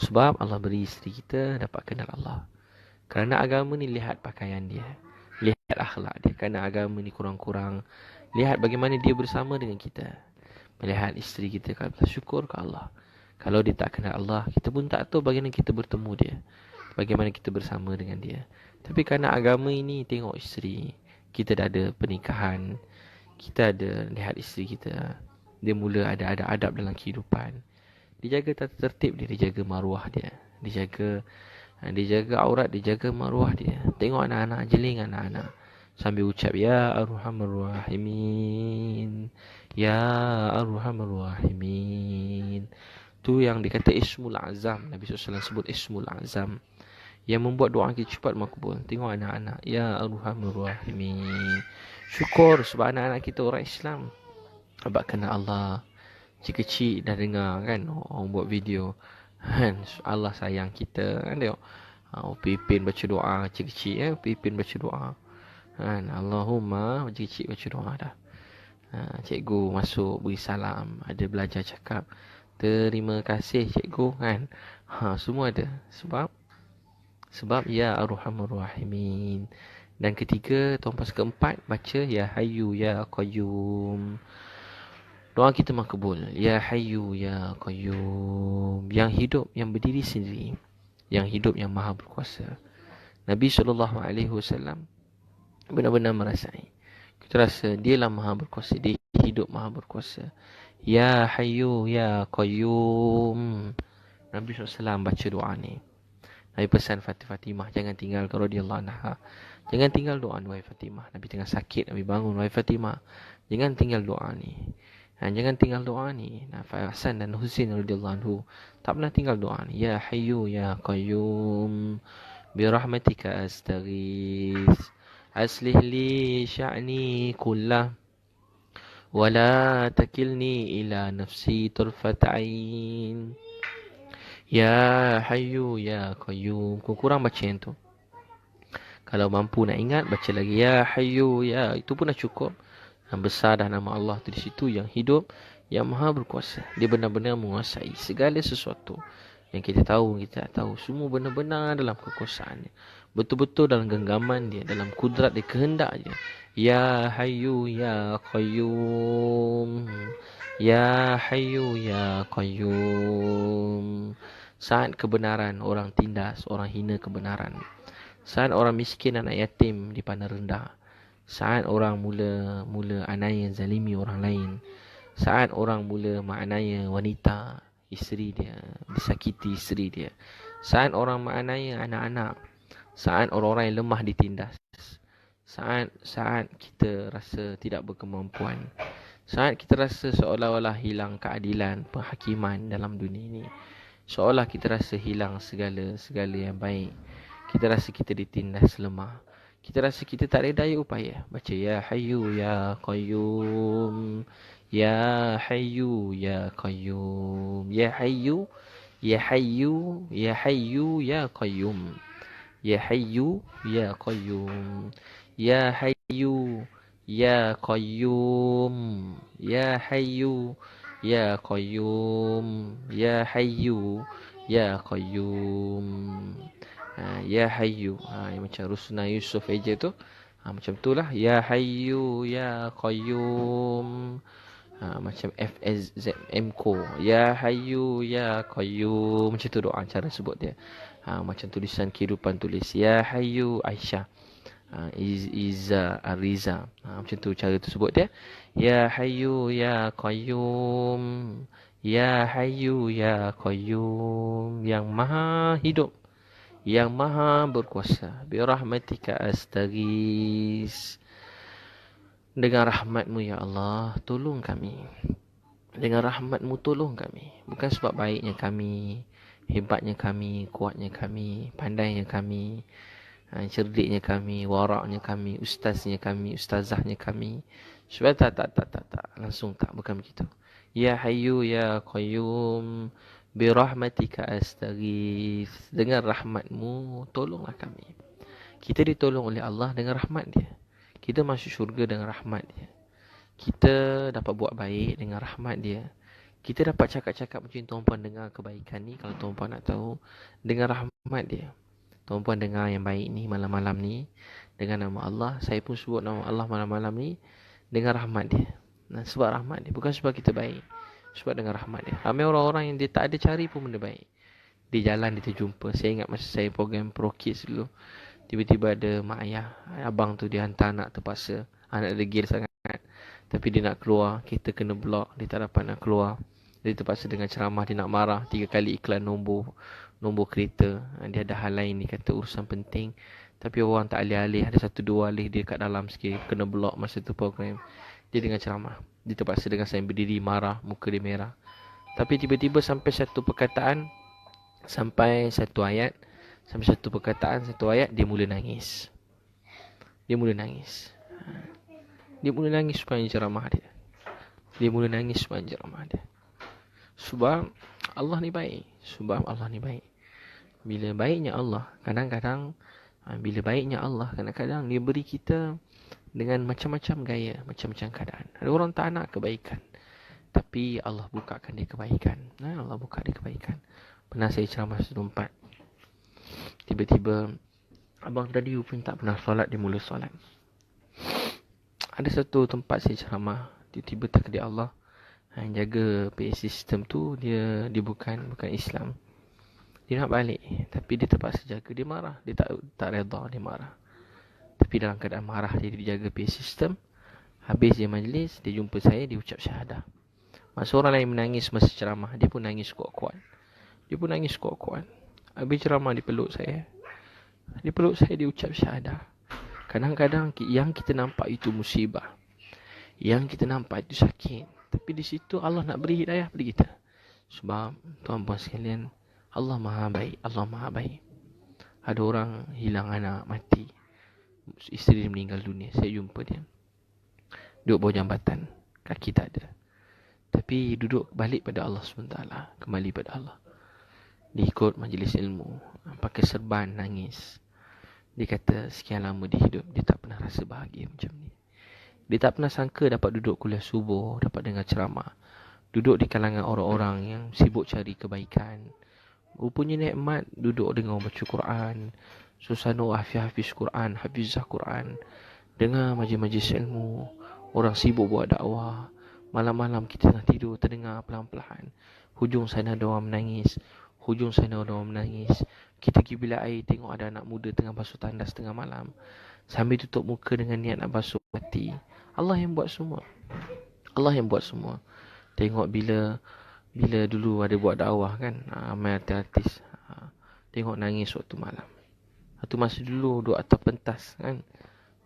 Sebab Allah beri isteri kita dapat kenal Allah. Kerana agama ni lihat pakaian dia. Lihat akhlak dia. Kerana agama ni kurang-kurang. Lihat bagaimana dia bersama dengan kita. Melihat isteri kita, kalau syukur ke Allah. Kalau dia tak kenal Allah, kita pun tak tahu bagaimana kita bertemu dia. Bagaimana kita bersama dengan dia. Tapi kerana agama ini, tengok isteri. Kita dah ada pernikahan. Kita ada lihat isteri kita. Dia mula ada adab dalam kehidupan. Dia jaga tata tertib dia. Dia jaga maruah dia. Dia jaga aurat, dia jaga maruah dia. Tengok anak-anak, jeling anak-anak. Sambil ucap, Ya Arhamar Rahimin, Ya Arhamar Rahimin. Tu yang dikata Ismul Azam. Nabi SAW sebut Ismul Azam. Yang membuat doa kita cepat makbul. Tengok anak-anak, Ya Arhamar Rahimin. Syukur sebab anak-anak kita orang Islam. Sebab kena Allah. Kecil-kecil dah dengar kan, orang buat video. Allah sayang kita kan, tengok. Upin baca doa kecil-kecil Upin baca doa. Allahumma kecil baca doa dah. Cikgu masuk beri salam, ada belajar cakap terima kasih cikgu kan. Semua ada. Sebab Ya Arhamar Rahimin. Dan ketiga, tuan-tuan keempat baca Ya Hayyu Ya Qayyum. Doa kita makbul. Ya Hayyu Ya Qayyum. Yang hidup, yang berdiri sendiri. Yang hidup, yang maha berkuasa. Nabi SAW benar-benar merasai. Kita rasa dialah maha berkuasa. Dia hidup maha berkuasa. Ya Hayyu Ya Qayyum. Nabi SAW baca doa ni. Nabi pesan Fatimah, jangan tinggalkan radhiyallahu anha. Jangan tinggal doa ni, wahai Fatimah. Nabi tengah sakit, Nabi bangun, wahai Fatimah, jangan tinggal doa ni. Jangan tinggal doa ni. Hasan dan Husain radhiyallahu anhu tak pernah tinggal doa ni. Ya Hayyu Ya Qayyum, bi rahmatika astaghits, aslih li sya'ni kullah, wa la takilni ila nafsi tarfat ain. Ya Hayyu Ya Qayyum. Kurang baca yang tu. Kalau mampu nak ingat, baca lagi Ya Hayyu Ya. Itu pun dah cukup. Yang besar dah nama Allah tu di situ, yang hidup, yang maha berkuasa. Dia benar-benar menguasai segala sesuatu. Yang kita tahu, kita tak tahu. Semua benar-benar dalam kekuasaannya. Betul-betul dalam genggaman dia, dalam kudrat dia, kehendak dia. Ya Hayyu Ya Qayyum. Ya Hayyu Ya Qayyum. Saat kebenaran orang tindas, orang hina kebenaran. Saat orang miskin, anak yatim dipandang rendah. Saat orang mula anaya zalimi orang lain. Saat orang mula menganiaya wanita, isteri dia, disakiti isteri dia. Saat orang menganiaya anak-anak. Saat orang-orang yang lemah ditindas. Saat kita rasa tidak berkemampuan. Saat kita rasa seolah-olah hilang keadilan, penghakiman dalam dunia ini. Seolah kita rasa hilang segala yang baik. Kita rasa kita ditindas lemah. Kita rasa kita tak ada daya upaya. Baca Ya Hayyu Ya Qayyum. Ya Hayyu Ya Qayyum. Ya Hayyu Ya Hayyu Ya Hayyu Ya Qayyum. Ya Hayyu Ya Qayyum. Ya Hayyu Ya Qayyum. Ya Hayyu Ya Qayyum. Ya Hayyu Ya Qayyum. Ya Hayyu. Yang macam Rusna Yusuf aja tu. Macam tu lah. Ya Hayyu Ya Qayyum. Macam FSZMCO. Ya Hayyu Ya Qayyum. Macam tu doa, cara sebut dia. Macam tulisan kehidupan tulis. Ya Hayyu Aisyah. Iza Ariza. Macam tu cara tu sebut dia. Ya Hayyu Ya Qayyum. Ya Hayyu Ya Qayyum. Yang maha hidup, yang maha berkuasa. Birahmatika astaghis. Dengan rahmatmu ya Allah, tolong kami. Dengan rahmatmu tolong kami. Bukan sebab baiknya kami, hebatnya kami, kuatnya kami, pandainya kami, cerdiknya kami, waraknya kami, ustaznya kami, ustazahnya kami. Sebab tak. Langsung tak, bukan begitu. Ya Hayyu Ya Qayyum. Birahmatika astaghis. Dengan rahmatmu tolonglah kami. Kita ditolong oleh Allah dengan rahmat dia. Kita masuk syurga dengan rahmat dia. Kita dapat buat baik dengan rahmat dia. Kita dapat cakap-cakap macam tuan-puan dengar kebaikan ni, kalau tuan-puan nak tahu, dengan rahmat dia. Tuan-puan dengar yang baik ni malam-malam ni dengan nama Allah. Saya pun sebut nama Allah malam-malam ni dengan rahmat dia. Nah, sebab rahmat dia, bukan sebab kita baik. Sebab dengan rahmat dia. Ramai orang-orang yang dia tak ada cari pun benda baik. Di jalan dia terjumpa. Saya ingat masa saya program Pro Kids dulu. Tiba-tiba ada mak ayah, abang tu dia hantar anak terpaksa. Anak degil sangat. Tapi dia nak keluar, kita kena block. Dia tak dapat nak keluar. Dia terpaksa dengan ceramah, dia nak marah. 3 kali iklan nombor kereta. Dia ada hal lain, dia kata urusan penting. Tapi orang tak alih-alih. Ada 1-2 alih dia kat dalam sikit. Kena block masa tu program. Dia dengan ceramah. Dia terpaksa dengan saya berdiri, marah, muka dia merah. Tapi tiba-tiba sampai satu perkataan, sampai satu ayat, sampai satu perkataan, satu ayat, dia mula nangis. Dia mula nangis sepanjang ceramah dia. Sebab Allah ni baik. Bila baiknya Allah, kadang-kadang dia beri kita dengan macam-macam gaya, macam-macam keadaan. Ada orang tak nak kebaikan, tapi Allah bukakan dia kebaikan. Pernah saya ceramah satu tempat. Tiba-tiba abang tadi pun tak pernah solat, dia mula solat. Ada satu tempat saya ceramah, tiba-tiba takdir Allah, yang jaga PA system tu dia bukan Islam. Dia nak balik, tapi dia terpaksa jaga. Dia marah, dia tak redha, dia marah. Tapi dalam keadaan marah dia jaga PA system. Habis dia majlis, dia jumpa saya, dia ucap syahadah. Masa orang lain menangis masa ceramah, dia pun nangis kuat-kuat. Habis ceramah dia peluk saya, dia ucap syahadah. Kadang-kadang yang kita nampak itu musibah, yang kita nampak itu sakit, tapi di situ Allah nak beri hidayah pada kita. Sebab tuan-puan sekalian, Allah maha baik. Ada orang hilang anak, mati, isteri dia meninggal dunia. Saya jumpa dia duduk bawah jambatan, kaki tak ada, tapi duduk balik pada Allah SWT, kembali pada Allah. Dia ikut majlis ilmu, pakai serban, nangis. Dia kata sekian lama dia hidup, dia tak pernah rasa bahagia macam ni. Dia tak pernah sangka dapat duduk kuliah subuh, dapat dengar ceramah, duduk di kalangan orang-orang yang sibuk cari kebaikan. Rupanya nikmat duduk dengar baca Quran, suasana hafiz Quran, hafizah Quran, dengar majlis-majlis ilmu, orang sibuk buat dakwah. Malam-malam kita nak tidur, terdengar pelan-pelan. Hujung sana ada orang menangis, hujung sana ada orang menangis. Kita pergi bilik air, tengok ada anak muda tengah basuh tandas tengah malam, sambil tutup muka dengan niat nak basuh hati. Allah yang buat semua. Allah yang buat semua. Tengok bila dulu ada buat dakwah kan, ramai artis. Tengok nangis waktu malam. Waktu masa dulu duduk atas pentas kan,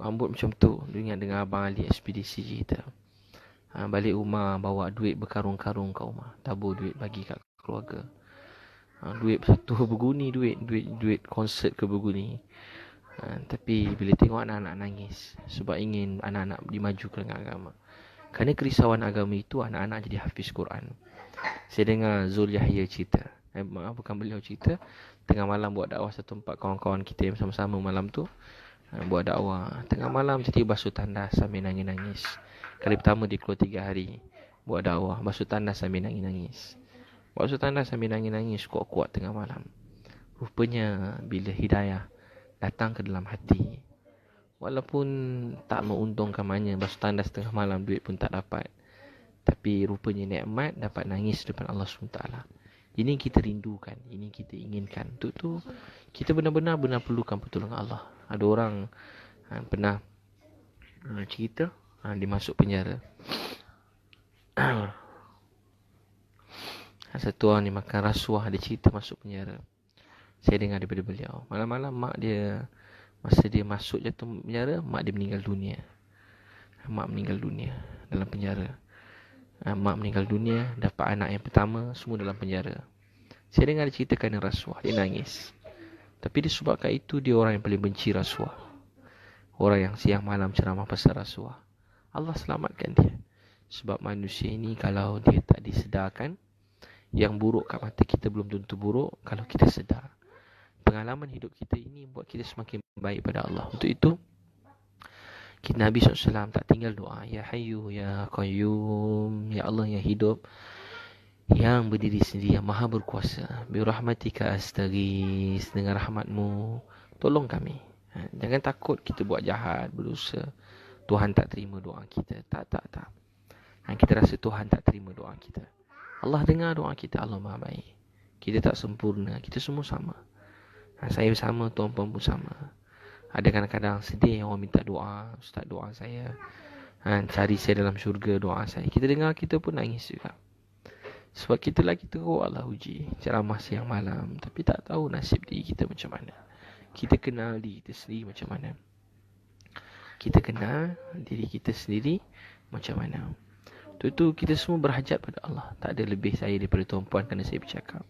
rambut macam tu. Dia ingat dengan Abang Ali ekspedisi kita. Balik rumah bawa duit berkarung-karung kat rumah, tabur duit bagi kat keluarga. Duit satu berguni, duit konsert ke berguni. Tapi bila tengok anak-anak nangis sebab ingin anak-anak dimajukan dengan agama, kerana kerisauan agama itu, anak-anak jadi hafiz Quran. Saya dengar Zul Yahya cerita, bukan beliau cerita, tengah malam buat dakwah satu tempat, kawan-kawan kita yang sama-sama malam tu buat dakwah. Tengah malam jadi basuh tandas sambil nangis-nangis. Kali pertama dia keluar 3 hari buat dakwah, basuh tandas sambil nangis-nangis. Basuh tandas sambil nangis-nangis kuat-kuat tengah malam. Rupanya bila hidayah datang ke dalam hati, walaupun tak menguntungkan banyak, basuh tandas tengah malam, duit pun tak dapat, tapi rupanya nikmat dapat nangis depan Allah SWT. Ini kita rindukan, ini kita inginkan. Untuk tu kita benar-benar perlukan pertolongan Allah. Ada orang pernah cerita, dia masuk penjara. Satu orang ni makan rasuah, dia cerita masuk penjara. Saya dengar daripada beliau. Malam-malam mak dia, masa dia masuk jatuh penjara, mak dia meninggal dunia. Mak meninggal dunia dalam penjara. Mak meninggal dunia, dapat anak yang pertama, semua dalam penjara. Saya dengar dia ceritakan rasuah, dia nangis. Tapi disebabkan itu, dia orang yang paling benci rasuah. Orang yang siang malam ceramah pasal rasuah. Allah selamatkan dia. Sebab manusia ini kalau dia tak disedarkan, yang buruk kat mata kita belum tentu buruk kalau kita sedar. Pengalaman hidup kita ini buat kita semakin baik pada Allah. Untuk itu, Nabi SAW tak tinggal doa, Ya Hayyu Ya Qayyum, Ya Allah yang hidup, yang berdiri sendiri, yang maha berkuasa, bi rahmatika astaghis, dengan rahmatmu tolong kami. Jangan takut kita buat jahat, berdosa, Tuhan tak terima doa kita. Tak. Kita rasa Tuhan tak terima doa kita. Allah dengar doa kita, Allah maha baik. Kita tak sempurna, kita semua sama. Saya sama, tuan pun sama. Ada kadang-kadang sedih orang minta doa, Ustaz doa saya, cari saya dalam syurga, doa saya. Kita dengar, kita pun nangis juga. Sebab kita lagi teruk Allah uji, ceramah siang malam, tapi tak tahu nasib diri kita macam mana. Kita kenal diri kita sendiri macam mana. Kita kenal diri kita sendiri macam mana. Itu kita semua berhajat pada Allah. Tak ada lebih saya daripada tuan-puan kerana saya bercakap,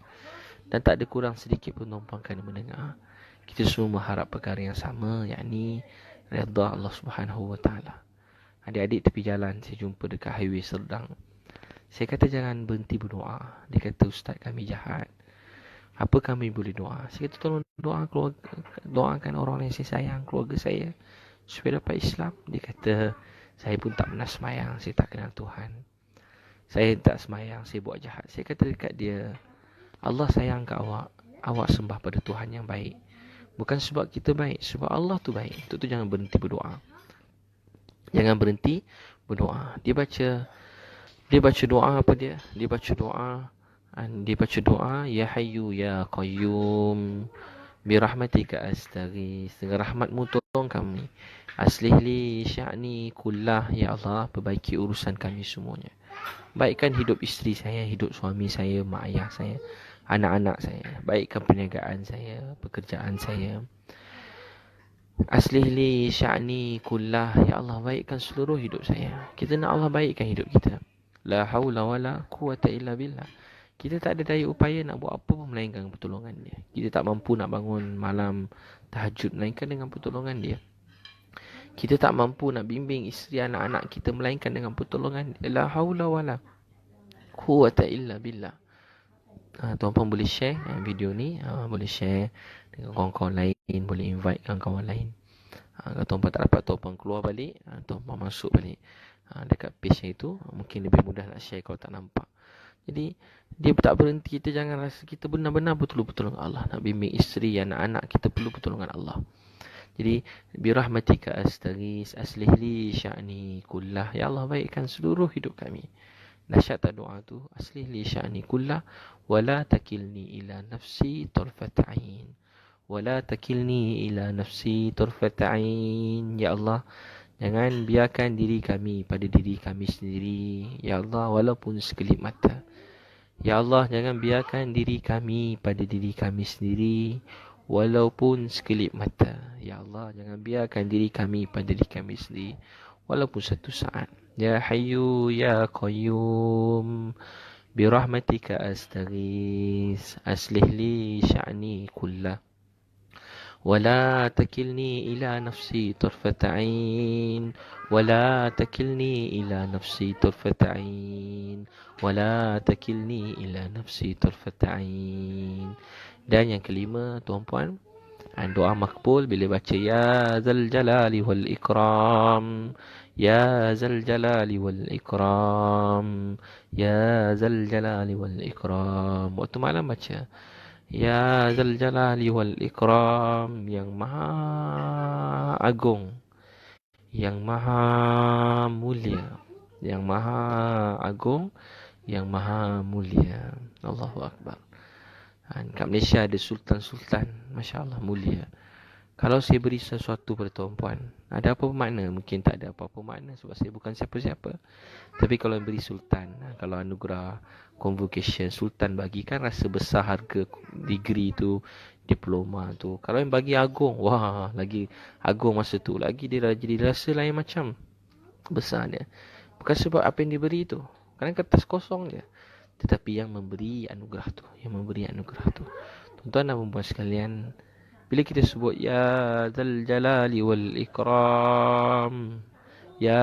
dan tak ada kurang sedikit pun tuan-puan kerana mendengar. Kita semua mengharap perkara yang sama, yakni redha Allah Subhanahu Wa Taala. Adik-adik tepi jalan saya jumpa dekat highway Serdang. Saya kata jangan berhenti berdoa. Dia kata ustaz kami jahat, apa kami boleh doa? Saya kata tolong doakan orang yang saya sayang, keluarga saya, supaya dapat Islam. Dia kata saya pun tak pernah semayang, saya tak kenal Tuhan. Saya tak semayang, saya buat jahat. Saya kata dekat dia, Allah sayang kat awak, awak sembah pada Tuhan yang baik. Bukan sebab kita baik, sebab Allah tu baik. Itu jangan berhenti berdoa. Jangan berhenti berdoa. Dia baca doa apa dia? Dia baca doa Ya Hayyu Ya Qayyum, bi rahmatika astaghis, dengan rahmatmu tolong kami. Aslih li sya'ni kullah, ya Allah perbaiki urusan kami semuanya. Baikkan hidup isteri saya, hidup suami saya, mak ayah saya, anak-anak saya. Baikkan perniagaan saya, pekerjaan saya. Aslih li sya'ni kullah, ya Allah baikkan seluruh hidup saya. Kita nak Allah baikkan hidup kita. La haula wala quwata illa billah. Kita tak ada daya upaya nak buat apa pun melainkan pertolongan dia. Kita tak mampu nak bangun malam tahajud melainkan dengan pertolongan dia. Kita tak mampu nak bimbing isteri anak-anak kita melainkan dengan pertolongan dia. La haula wala quwata illa billah. tuan-puan boleh share video ni, boleh share dengan kawan-kawan lain, boleh invite kawan-kawan lain. Kalau tuan-puan tak dapat, tuan-puan keluar balik, tuan-puan masuk balik dekat page itu, mungkin lebih mudah nak share kalau tak nampak. Jadi dia tak berhenti, kita jangan rasa kita benar-benar perlu pertolongan Allah. Nak bimbing isteri, anak-anak, kita perlu pertolongan Allah. Jadi birahmatika astaghis aslih li sya'ni kullah. Ya Allah, baikkan seluruh hidup kami. Dahsyat tak doa tu? Aslih li sya'ni kullah wala takilni ila nafsi tarfat ain. Wala takilni ila nafsi tarfat ain. Ya Allah, jangan biarkan diri kami pada diri kami sendiri. Ya Allah, walaupun sekelip mata. Ya Allah, jangan biarkan diri kami pada diri kami sendiri walaupun sekelip mata. Ya Allah, jangan biarkan diri kami pada diri kami sendiri walaupun satu saat. Ya Hayyu Ya Qayyum birahmatika astaghis aslih li sya'ni kullah ولا تكلني إلى نفسي طرفة عين ولا تكلني إلى نفسي طرفة عين ولا تكلني إلى نفسي طرفة عين. Dan yang kelima, tuan-puan, doa makbul bila baca Ya Zal Jalali Wal Ikram, Ya Zal Jalali Wal Ikram, Ya Zal Jalali Wal Ikram. Waktu malam baca Ya Zal Jalali Wal Ikram, yang maha agung, yang maha mulia, yang maha agung, yang maha mulia. Allahu Akbar. Kat Malaysia ada sultan-sultan, Masya Allah, mulia. Kalau saya beri sesuatu pada tuan-puan, ada apa makna? Mungkin tak ada apa-apa makna sebab saya bukan siapa-siapa. Tapi kalau beri sultan, kalau anugerah convocation, sultan bagikan rasa besar harga degree tu, diploma tu. Kalau yang bagi agung, wah, lagi agung masa tu. Lagi dia jadi rasa lain macam besar dia. Bukan sebab apa yang diberi tu. Kadang kertas kosong je. Tetapi yang memberi anugerah tu, yang memberi anugerah tu. Tuan-tuan dan puan sekalian, bila kita sebut Ya Zal Jalali Wal Ikram, Ya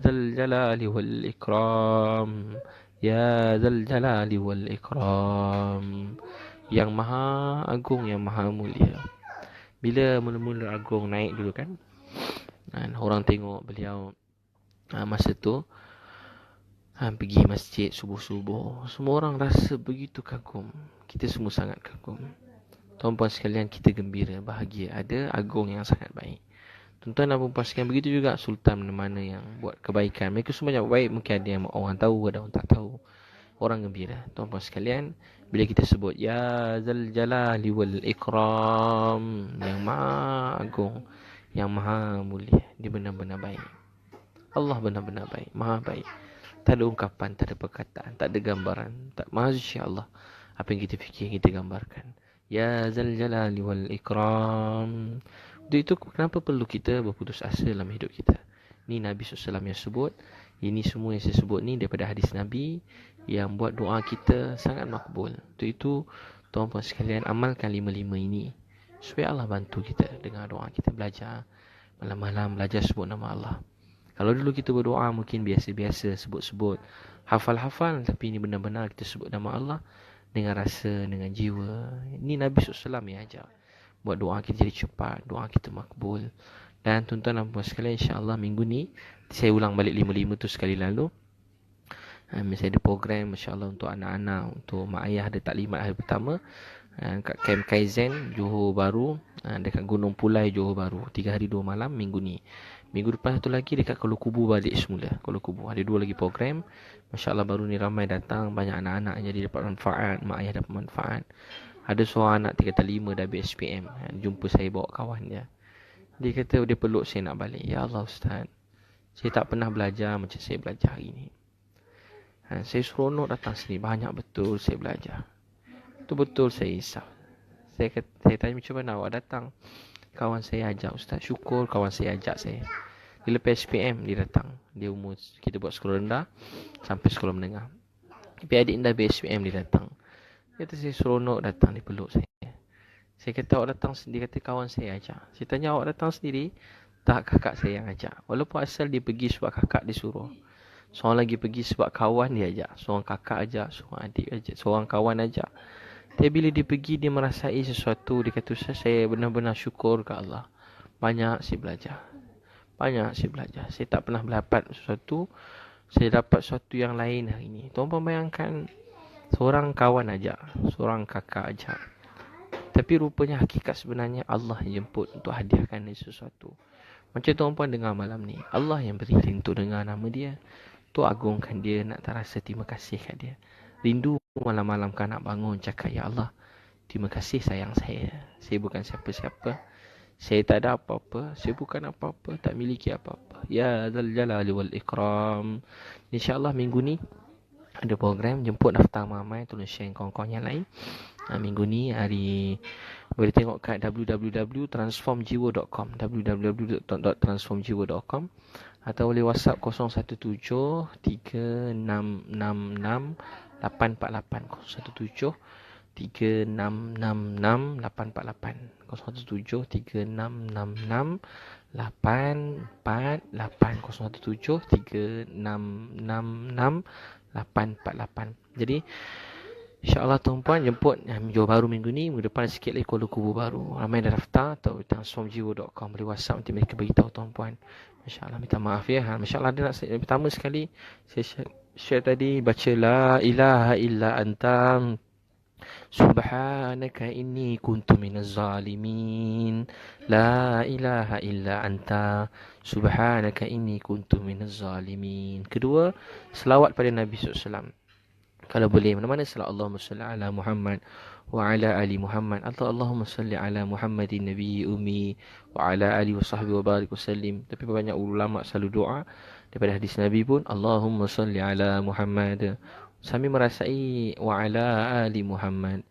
Zal Jalali Wal Ikram, Ya Zal Jalali Wal Ikram, yang maha agung, yang maha mulia. Bila mula-mula agung naik dulu kan, dan orang tengok beliau masa tu pergi masjid subuh-subuh, semua orang rasa begitu kagum. Kita semua sangat kagum. Tuan-puan sekalian, kita gembira, bahagia. Ada agung yang sangat baik. Tuan-tuan dan puan sekalian, begitu juga sultan mana-mana yang buat kebaikan. Mereka semua yang baik, mungkin ada yang orang tahu, ada orang tak tahu. Orang gembira. Tuan-puan sekalian, bila kita sebut Ya Zal Jalali Wal Ikram, yang maha agung, yang maha mulia, dia benar-benar baik. Allah benar-benar baik, maha baik. Tak ada ungkapan, tak ada perkataan, tak ada gambaran. Masya Allah, apa yang kita fikir, kita gambarkan. Ya Zal Jalali Wal Ikram. Untuk itu kenapa perlu kita berputus asa dalam hidup kita? Ni Nabi SAW yang sebut. Ini semua yang saya sebut ni daripada hadis Nabi yang buat doa kita sangat makbul. Untuk itu tuan-puan sekalian, amalkan 5 ini supaya Allah bantu kita dengan doa kita. Belajar malam-malam, belajar sebut nama Allah. Kalau dulu kita berdoa mungkin biasa-biasa, sebut-sebut, hafal-hafal, tapi ini benar-benar kita sebut nama Allah dengan rasa, dengan jiwa. Ini Nabi SAW yang ajar. Buat doa kita jadi cepat, doa kita makbul. Dan tuan-tuan dan puan sekalian, insya-Allah minggu ni saya ulang balik 5 tu sekali lalu. Saya ada program insya-Allah untuk anak-anak, untuk mak ayah ada taklimat hari pertama kat Camp Kaizen Johor Bahru, dekat Gunung Pulai Johor Bahru. 3 hari 2 malam minggu ni. Minggu depan satu lagi dekat Kuala Kubu balik semula. Kuala Kubu ada 2 lagi program. Masya-Allah baru ni ramai datang, banyak anak-anak yang jadi dapat manfaat, mak ayah dapat manfaat. Ada seorang anak 3 kata 5 dah habis SPM. Jumpa saya bawa kawan dia. Dia kata dia peluk saya nak balik. Ya Allah Ustaz, saya tak pernah belajar macam saya belajar hari ni. Saya seronok datang sini. Banyak betul saya belajar. Betul-betul saya risau. Saya tanya macam mana awak datang. Kawan saya ajak Ustaz. Syukur kawan saya ajak saya. Dia lepas SPM dia datang. Dia umur kita buat sekolah rendah sampai sekolah menengah. Tapi adik dah BSPM dia datang. Dia kata saya seronok datang, dia peluk saya. Saya kata awak datang sendiri, kata kawan saya ajak. Saya tanya awak datang sendiri, tak kakak saya yang ajak. Walaupun asal dia pergi sebab kakak dia suruh. Seorang lagi pergi sebab kawan dia ajak. Seorang kakak ajak, seorang adik ajak, seorang kawan ajak. Tapi bila dia pergi, dia merasai sesuatu. Dia kata, Ustaz, saya benar-benar syukur ke Allah. Banyak saya belajar. Banyak saya belajar. Saya tak pernah dapat sesuatu. Saya dapat sesuatu yang lain hari ini. Tuan-tuan bayangkan, seorang kawan ajak, seorang kakak ajak. Tapi rupanya hakikat sebenarnya Allah yang jemput untuk hadiahkan dia sesuatu. Macam tuan-puan dengar malam ni, Allah yang beri untuk dengar nama dia. Tu agungkan dia, nak terasa terima kasih kat dia. Rindu malam-malam kan nak bangun cakap, Ya Allah, terima kasih sayang saya. Saya bukan siapa-siapa. Saya tak ada apa-apa. Saya bukan apa-apa. Tak miliki apa-apa. Ya Dzal Jalali wal Ikram. InsyaAllah minggu ni ada program jemput daftar mamai. Tolong share kawan-kawan yang lain. Minggu ni hari boleh tengok kat www.transformjiwa.com www.transformjiwa.com atau boleh WhatsApp 017 3666 848 017 3666 848 Jadi InsyaAllah tuan-puan jemput Johor Bahru minggu ni. Minggu depan sikit lagi Kuala Kubu baru. Ramai dah daftar atau transformjiwa.com. Boleh WhatsApp nanti mereka beritahu tuan-puan. InsyaAllah minta maaf ya. InsyaAllah ada nak pertama sekali saya share tadi. Baca La ilaha illa anta Subhanaka inni kuntu minaz zalimin. La ilaha illa anta Subhanaka inni kuntu minaz zalimin. Kedua, selawat pada Nabi SAW. Kalau boleh, mana-mana salat Allahumma salli ala Muhammad wa ala ali Muhammad atau Allahumma salli ala Muhammadin Nabi Ummi wa ala ali wa sahbihi wa barik wa sallim. Tapi banyak ulama selalu doa daripada hadis Nabi pun, Allahumma salli ala Muhammad. Sambil merasai wa ala ali Muhammad.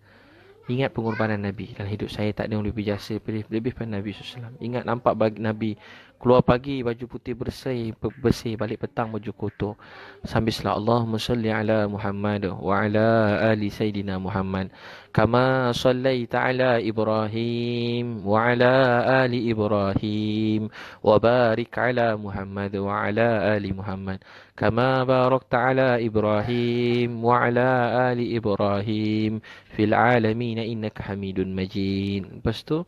Ingat pengorbanan Nabi dalam hidup saya. Tak ada yang lebih jasa lebih pada Nabi SAW. Ingat nampak bagi Nabi keluar pagi baju putih bersih balik petang baju kotor. Sambil salat Allahumma salli ala Muhammad wa ala ali Sayyidina Muhammad kama sallaita ala Ibrahim wa ala ali Ibrahim wa barik ala Muhammad wa ala ali Muhammad kama barakta ala Ibrahim wa ala ali Ibrahim fil alamin innaka Hamidun Majid. Lepas tu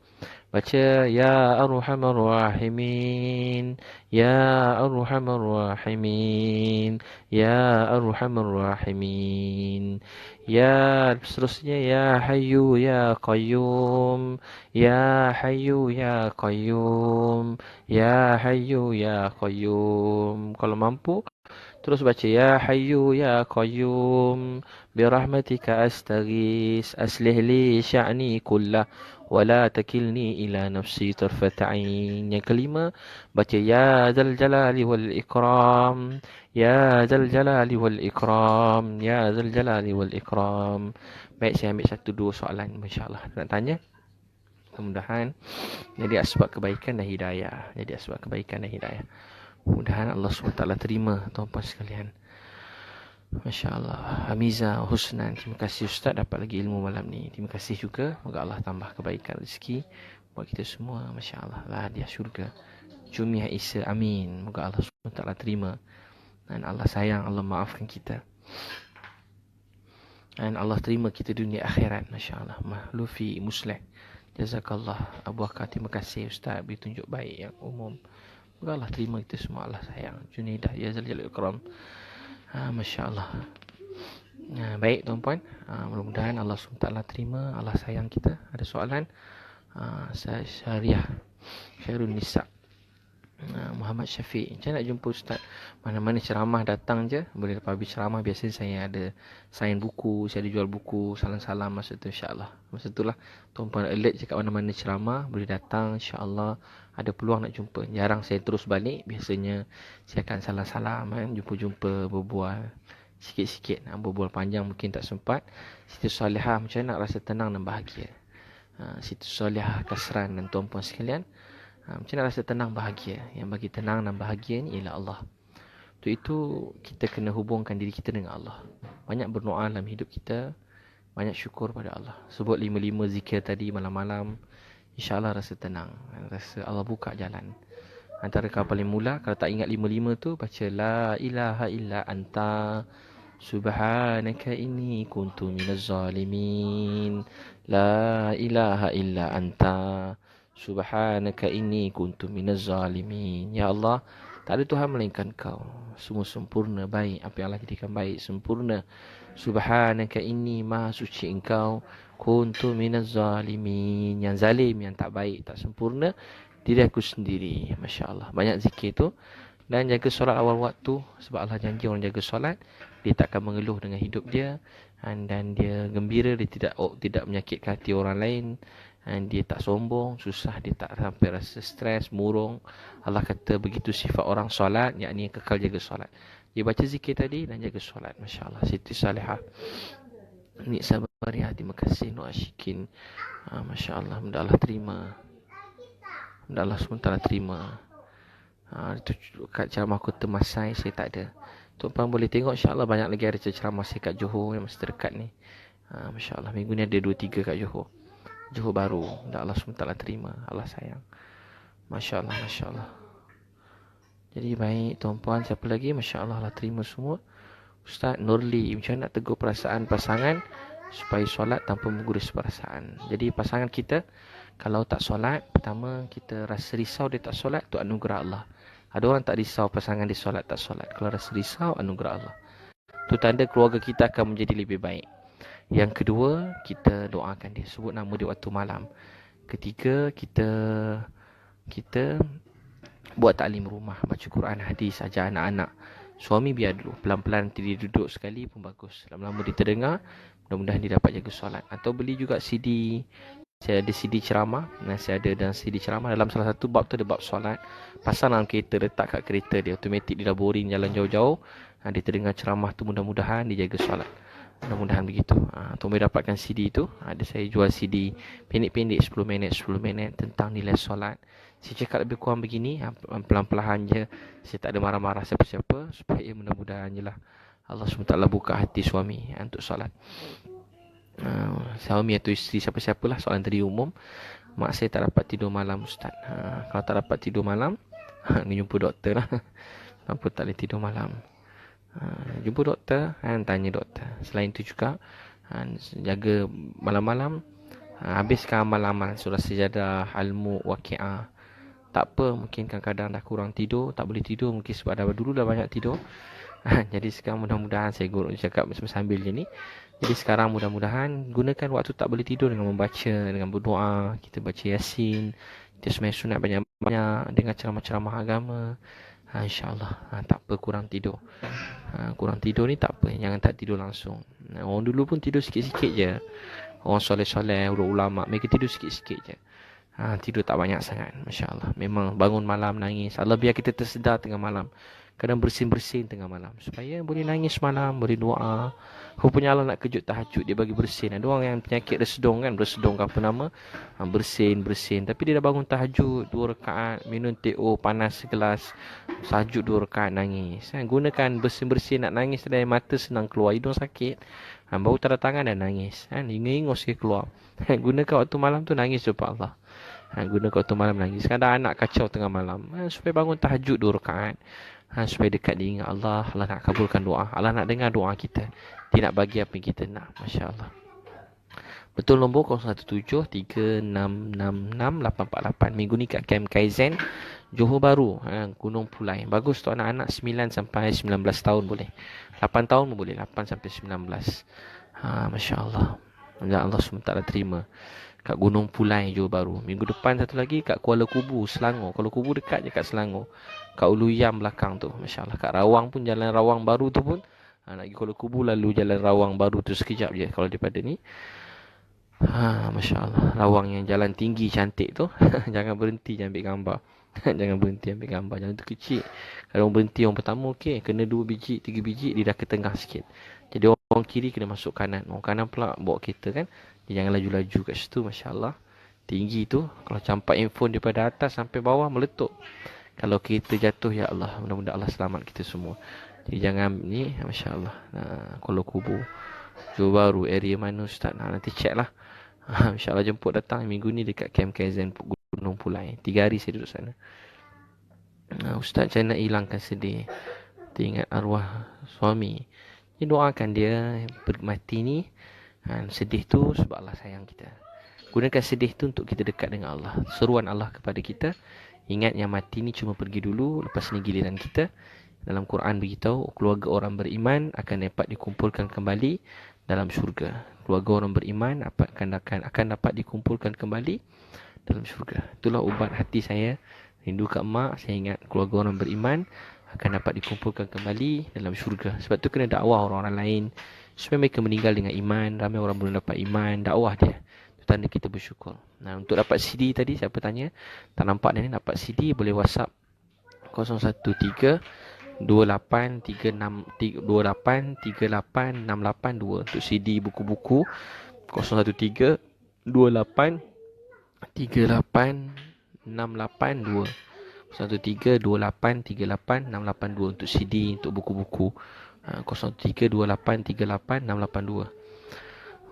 baca Ya Arhamar Rahimin, Ya Arhamar Rahimin, Ya Arhamar Rahimin. Ya, seterusnya Ya Hayyu Ya Qayyum, Ya Hayyu Ya Qayyum, Ya Hayyu Ya Qayyum. Kalau mampu terus baca Ya Hayyu Ya Qayyum birahmatika astaghis aslih li sya'ni kullah wala takilni ila nafsi tarfat ain. Yang kelima baca Ya Dzal Jalali wal Ikram, Ya Dzal Jalali wal Ikram, Ya Dzal Jalali wal Ikram. Baik, saya ambil satu dua soalan insya-Allah nak tanya. Mudah-mudahan jadi asbab kebaikan dan hidayah. Jadi asbab kebaikan dan hidayah. Mudah-mudahan Allah SWT terima tuan-puan sekalian. Masya Allah. Hamiza Husnan, terima kasih Ustaz dapat lagi ilmu malam ni. Terima kasih juga. Moga Allah tambah kebaikan rezeki buat kita semua. Masya Allah. Lah hadiah syurga. Jumiah Isa. Amin. Moga Allah SWT terima. Dan Allah sayang, Allah maafkan kita. Dan Allah terima kita dunia akhirat. Masya Allah. Mahlufi Musleh. Jazakallah. Abu Akar, terima kasih Ustaz. Beri tunjuk baik yang umum. Moga Allah terima kita semua. Allah sayang. Junaidah Ya Zal Jalal Ikram. Masya Allah. Baik tuan-puan. Mudah-mudahan Allah SWT terima. Allah sayang kita. Ada soalan? Syariah Khairun Nisa. Muhammad Syafiq. Saya nak jumpa Ustaz. Mana-mana ceramah datang je. Boleh lepas habis ceramah biasanya saya ada sign buku. Saya ada jual buku. Salam-salam masa tu insyaAllah. Masa tu lah tuan-puan alert je kat mana-mana ceramah. Boleh datang insyaAllah. Ada peluang nak jumpa. Jarang saya terus balik. Biasanya saya akan salam-salam kan. Jumpa-jumpa berbual. Sikit-sikit. Berbual panjang mungkin tak sempat. Siti Salihah macam mana nak rasa tenang dan bahagia. Siti Salihah Kasran dan tuan-puan sekalian. Macam mana rasa tenang bahagia. Yang bagi tenang dan bahagia ni ialah Allah. Untuk itu kita kena hubungkan diri kita dengan Allah. Banyak berdoa dalam hidup kita. Banyak syukur pada Allah. Sebut 5 zikir tadi malam-malam. InsyaAllah rasa tenang. Rasa Allah buka jalan. Antara kau paling mula, kalau tak ingat lima-lima tu, baca La ilaha illa anta subhanaka inni kuntu minaz zalimin. La ilaha illa anta subhanaka inni kuntu minaz zalimin. Ya Allah, tak ada Tuhan melainkan kau. Semua sempurna, baik. Apa yang Allah jadikan baik, sempurna. Subhanaka inni, maha suci engkau. Kuntu minaz zalimin. Yang zalim, yang tak baik, tak sempurna, diri aku sendiri. Masya Allah. Banyak zikir tu. Dan jaga solat awal waktu. Sebab Allah janji orang jaga solat, dia takkan mengeluh dengan hidup dia. Dan dia gembira. Dia tidak menyakitkan hati orang lain. Dan dia tak sombong, susah. Dia tak sampai rasa stres, murung. Allah kata begitu sifat orang solat, yakni kekal jaga solat. Dia baca zikir tadi dan jaga solat. Masya Allah. Siti Salihah. Nik Sabariah. Terima kasih Nur Ashikin. Masya Allah. Mudah Allah terima. Mudah Allah SWT terima. Itu kat ceramah Kota Masai saya tak ada. Tuan-tuan boleh tengok, insya-Allah banyak lagi ada ceramah saya kat Johor yang masih terdekat ni. Masya-Allah minggu ni ada 2-3 kat Johor. Johor baru. Dan Allah SWT terima. Allah sayang. Masya-Allah, masya-Allah. Jadi baik tuan-puan, siapa lagi? Masya-Allah, Allah terima semua. Ustaz Nurli, macam mana nak tegur perasaan pasangan supaya solat tanpa menggurus perasaan. Jadi pasangan kita kalau tak solat, pertama kita rasa risau dia tak solat, tu anugerah Allah. Ada orang tak risau pasangan dia solat tak solat. Kalau rasa risau, anugerah Allah. Tu tanda keluarga kita akan menjadi lebih baik. Yang kedua, kita doakan dia, sebut nama dia waktu malam. Ketiga, kita buat taklim rumah, baca Quran, hadis, ajar anak-anak. Suami biar dulu, pelan-pelan nanti dia duduk sekali pun bagus. Lama-lama dia terdengar, mudah-mudahan dia dapat jaga solat. Atau beli juga CD. Saya ada CD ceramah. Saya ada dan CD ceramah. Dalam salah satu bab tu ada bab solat. Pasang dalam kereta, letak kat kereta dia. Automatik dia dah boring jalan jauh-jauh. Dia terdengar ceramah tu, mudah-mudahan dia jaga solat. Mudah-mudahan begitu. Untuk boleh dapatkan CD tu, ada saya jual CD pendek-pendek 10 minit tentang nilai solat. Saya cakap lebih kurang begini, pelan-pelan je. Saya tak ada marah-marah siapa-siapa, supaya mudah-mudahan je lah Allah SWT buka hati suami untuk solat. Suami atau isteri siapa-siapalah, soalan tadi umum. Mak saya tak dapat tidur malam Ustaz. Kalau tak dapat tidur malam, jumpa doktor lah. Kenapa tak boleh tidur malam? Jumpa doktor, tanya doktor. Selain itu juga, jaga malam-malam, habiskan amal-amal surah Sajadah, Al-Mulk, Waqi'ah. Tak apa, mungkin kadang-kadang dah kurang tidur, tak boleh tidur, mungkin sebab dulu dah banyak tidur. Jadi sekarang mudah-mudahan saya guru cakap sambil je ni. Jadi sekarang mudah-mudahan gunakan waktu tak boleh tidur dengan membaca, dengan berdoa. Kita baca Yasin, kita sembahyang sunat banyak-banyak, dengan ceramah-ceramah agama. InsyaAllah. Tak apa kurang tidur. Kurang tidur ni tak apa, jangan tak tidur langsung. Orang dulu pun tidur sikit-sikit je. Orang soleh-soleh, ulama, mereka tidur sikit-sikit je. Tidur tak banyak sangat. Masya Allah. Memang bangun malam nangis. Allah biar kita tersedar tengah malam. Kadang bersin-bersin tengah malam. Supaya boleh nangis malam, boleh doa. Rupanya Allah nak kejut tahajud, dia bagi bersin. Ada orang yang penyakit bersedung kan. Bersedung ke apa nama. Bersin. Tapi dia dah bangun tahajud 2 rakaat. Minum teh panas segelas. Tahajud 2 rakaat nangis. Gunakan bersin-bersin nak nangis. Dari mata senang keluar. Hidung sakit. Bau tanda tangan dan nangis. Ingus sikit keluar. Gunakan waktu malam tu nangis supaya Allah. Guna waktu malam nangis. Kadang anak kacau tengah malam. Supaya bangun tahajud 2 rakaat. Supaya dekat diingat Allah. Allah nak kabulkan doa. Allah nak dengar doa kita. Dia nak bagi apa yang kita nak. Masya Allah. Betul nombor 0173666848. Minggu ni kat Camp Kaizen Johor Bahru, Gunung Pulai. Bagus untuk anak-anak 9 sampai 19 tahun boleh. 8 tahun pun boleh. 8 sampai 19. Masya Allah. Allah SWT terima. Kat Gunung Pulai, Johor Bahru. Minggu depan satu lagi kat Kuala Kubu, Selangor. Kuala Kubu dekat je kat Selangor. Kat Ulu Yam belakang tu. Masya Allah. Kat Rawang pun, jalan Rawang Baru tu pun. Nak pergi Kuala Kubu lalu jalan Rawang Baru tu sekejap je. Kalau daripada ni. Masya Allah. Rawang yang jalan tinggi cantik tu. Jangan berhenti, jangan ambil gambar. Jangan berhenti ambil gambar. Jalan tu kecil. Kalau orang berhenti orang pertama okey. Kena 2 biji, 3 biji. Dia dah ke tengah sikit. Jadi orang kiri kena masuk kanan. Orang kanan pula bawa kereta kan. Dia jangan laju-laju kat situ. Masya Allah. Tinggi tu. Kalau campak handphone daripada atas sampai bawah meletup. Kalau kereta jatuh, ya Allah. Mudah-mudahan Allah selamat kita semua. Jadi jangan ni. Masya Allah. Kuala Kubu, Johor Bahru. Area mana Ustaz? Nanti check lah. InsyaAllah jemput datang minggu ni dekat Camp Kaizen Gunung Pulai. 3 hari saya duduk sana. Ustaz, saya nak hilangkan sedih, teringat arwah suami. Jadi doakan dia mati ni, sedih tu sebab Allah sayang kita. Gunakan sedih tu untuk kita dekat dengan Allah. Seruan Allah kepada kita, ingat yang mati ni cuma pergi dulu, lepas ni giliran kita. Dalam Quran beritahu, keluarga orang beriman akan dapat dikumpulkan kembali dalam syurga. Keluarga orang beriman akan dapat dikumpulkan kembali dalam syurga. Itulah ubat hati saya. Rindu kat mak, saya ingat keluarga orang beriman akan dapat dikumpulkan kembali dalam syurga. Sebab tu kena dakwah orang-orang lain supaya mereka meninggal dengan iman. Ramai orang belum dapat iman, dakwah dia. Itu tanda kita bersyukur. Nah, untuk dapat CD tadi, siapa tanya, tak nampak ni, dapat CD boleh WhatsApp 013 28383868 untuk CD buku-buku. 013 283868 132838682 untuk CD, untuk buku-buku. 01328388682.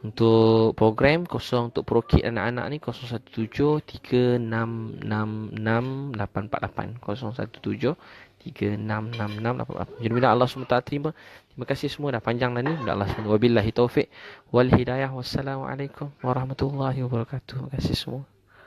Untuk program kosong, untuk prokit anak-anak ni 0173666848 0173666848. Jadi bila Allah SWT terima. Terima kasih semua, dah panjang dah ni. Allah SWT. Wabillahi taufiq wal hidayah. Wassalamualaikum warahmatullahi wabarakatuh. Terima kasih semua.